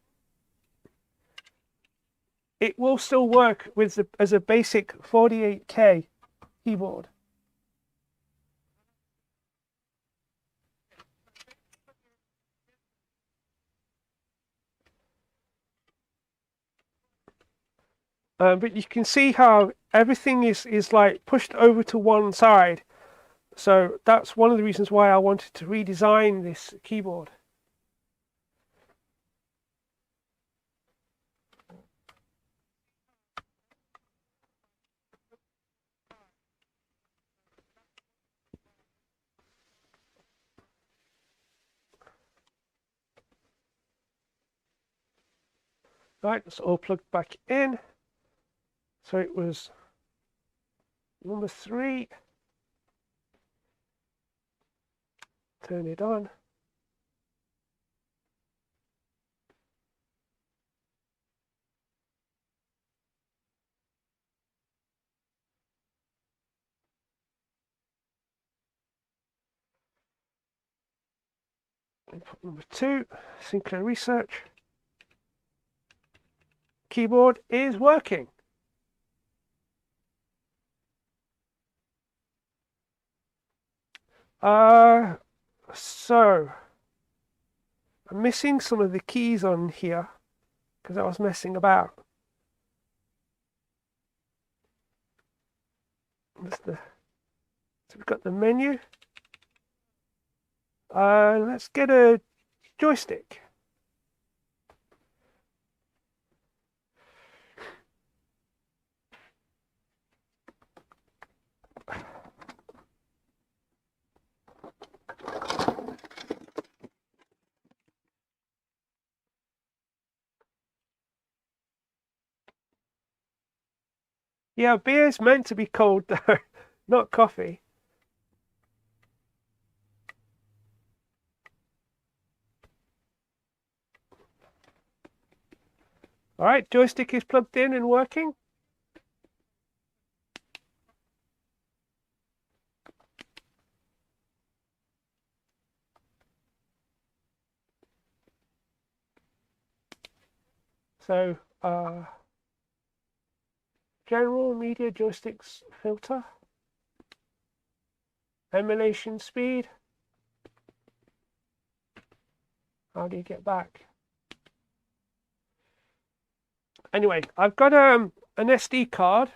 It will still work with as a basic 48K keyboard. But you can see how everything is like pushed over to one side. So that's one of the reasons why I wanted to redesign this keyboard. Right, it's all plugged back in. So it was number 3. Turn it on. Input number 2, Synchro Research. Keyboard is working. So I'm missing some of the keys on here because I was messing about. So we've got the menu. Let's get a joystick. Yeah, beer's meant to be cold though, not coffee. All right, joystick is plugged in and working. So, general media joysticks filter, emulation speed. How do you get back? Anyway, I've got an SD card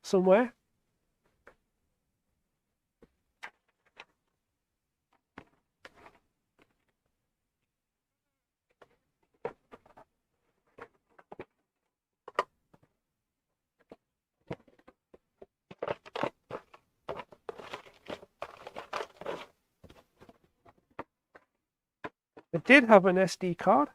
somewhere. I did have an SD card.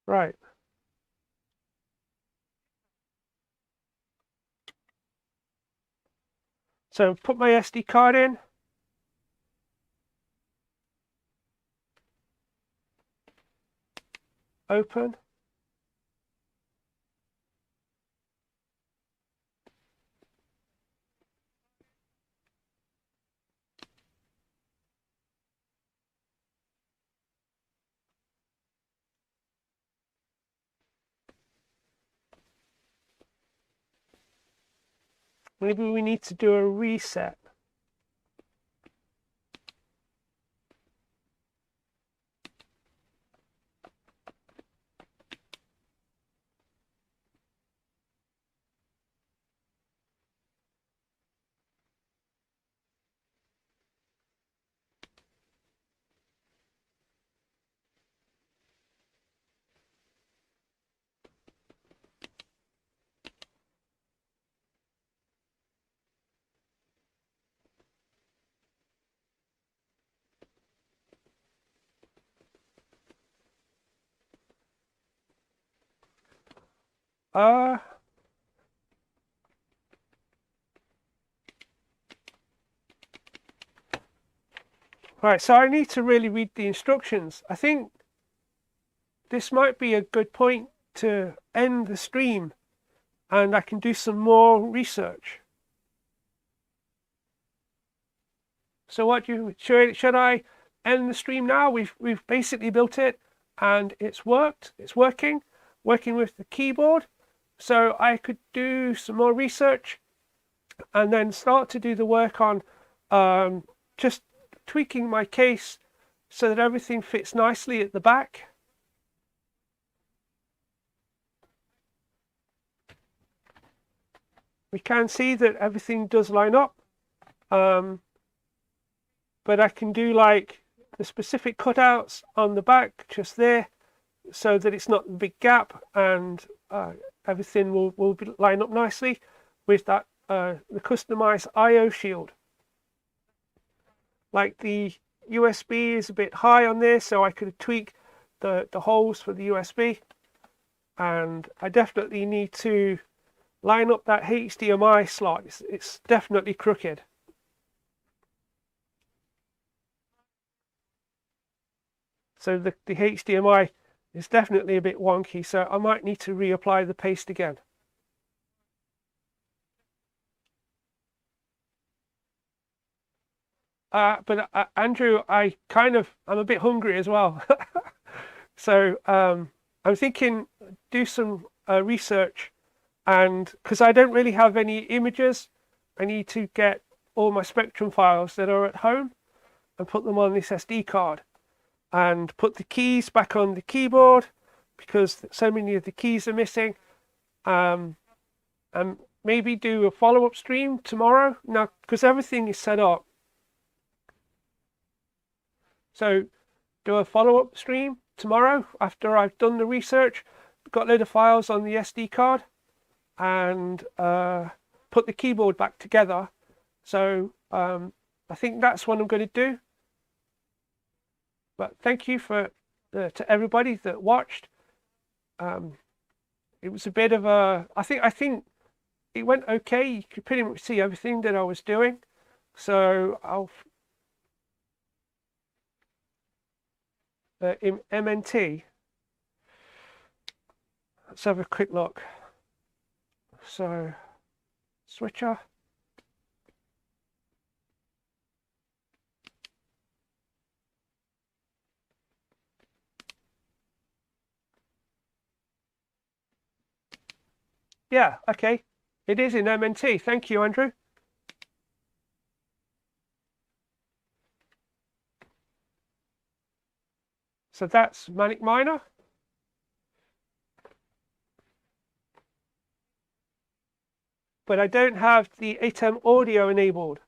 Right. So put my SD card in. Open. Maybe we need to do a reset. Right, so I need to really read the instructions. I think this might be a good point to end the stream, and I can do some more research. So what should I end the stream now? We've basically built it, and it's worked. It's working with the keyboard. So I could do some more research and then start to do the work on just tweaking my case so that everything fits nicely at the back. We can see that everything does line up, but I can do like the specific cutouts on the back just there so that it's not a big gap, and everything will line up nicely with that the customized I/O shield. Like the USB is a bit high on this, so I could tweak the holes for the USB, and I definitely need to line up that HDMI slot. It's definitely crooked. So the HDMI is definitely a bit wonky, so I might need to reapply the paste again. But Andrew, I'm a bit hungry as well. So I'm thinking do some research, and because I don't really have any images, I need to get all my Spectrum files that are at home and put them on this SD card, and put the keys back on the keyboard because so many of the keys are missing, and maybe do a follow-up stream tomorrow now because everything is set up. So do a follow-up stream tomorrow after I've done the research, got a load of files on the SD card, and put the keyboard back together. So I think that's what I'm going to do. But thank you to everybody that watched. It was a bit of a, I think it went okay. You could pretty much see everything that I was doing. So in MNT, let's have a quick look. So switcher. Yeah, okay. It is in MNT. Thank you, Andrew. So that's Manic Miner. But I don't have the ATEM audio enabled.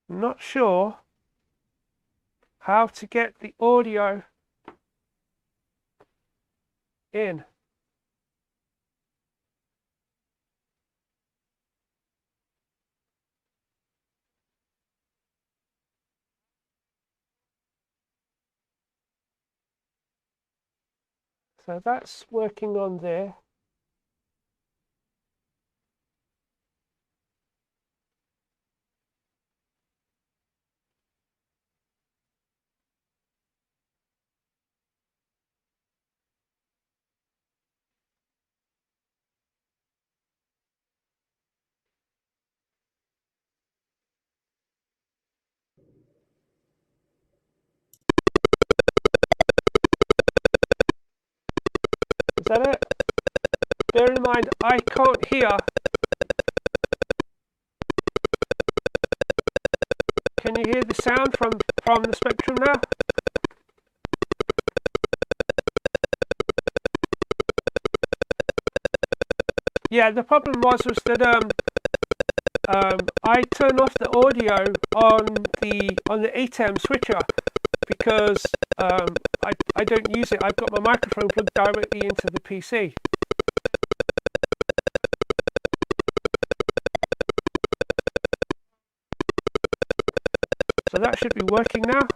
Not sure how to get the audio in. So that's working on there. that it? Bear in mind, I can't hear. Can you hear the sound from the Spectrum now? Yeah, the problem was that I turned off the audio on the ATEM switcher because I don't use it. I've got my microphone plugged directly into the PC. So that should be working now.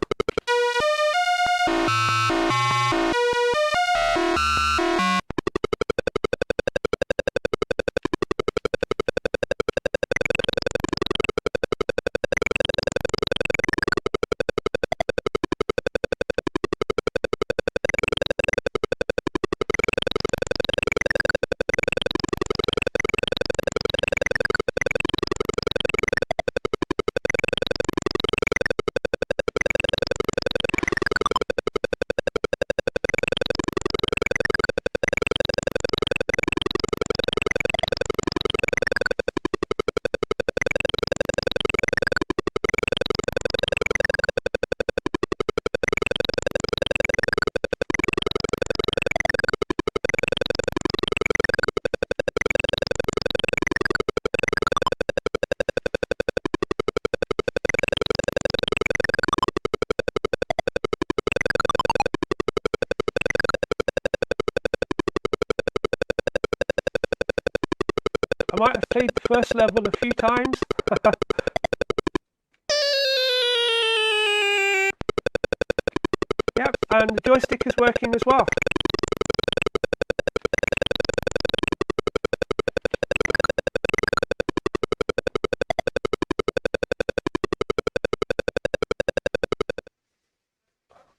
I might have played the first level a few times. Yep, and the joystick is working as well.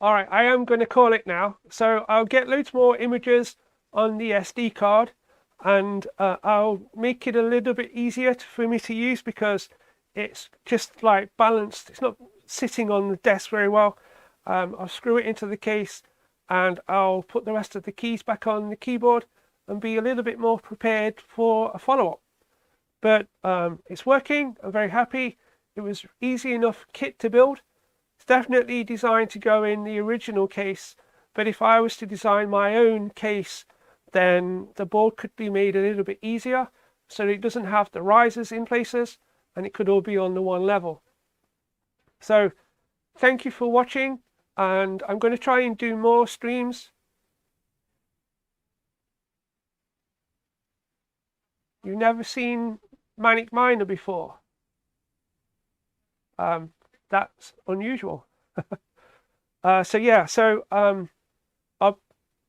Alright, I am going to call it now. So I'll get loads more images on the SD card, and I'll make it a little bit easier for me to use because it's just like balanced. It's not sitting on the desk very well. I'll screw it into the case and I'll put the rest of the keys back on the keyboard and be a little bit more prepared for a follow-up. But it's working. I'm very happy. It was easy enough kit to build. It's definitely designed to go in the original case, but if I was to design my own case, then the board could be made a little bit easier so it doesn't have the risers in places and it could all be on the one level. So thank you for watching, and I'm going to try and do more streams. You've never seen Manic Miner before? That's unusual.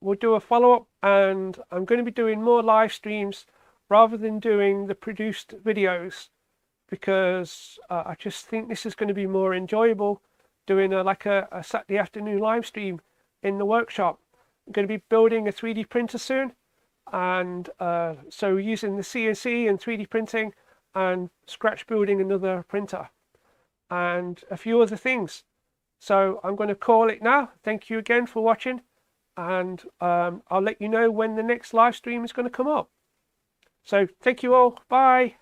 We'll do a follow-up, and I'm going to be doing more live streams rather than doing the produced videos because I just think this is going to be more enjoyable, doing like a Saturday afternoon live stream in the workshop. I'm going to be building a 3D printer soon, and so using the CNC and 3D printing and scratch building another printer and a few other things. So I'm going to call it now. Thank you again for watching, and I'll let you know when the next live stream is going to come up. So thank you all. Bye.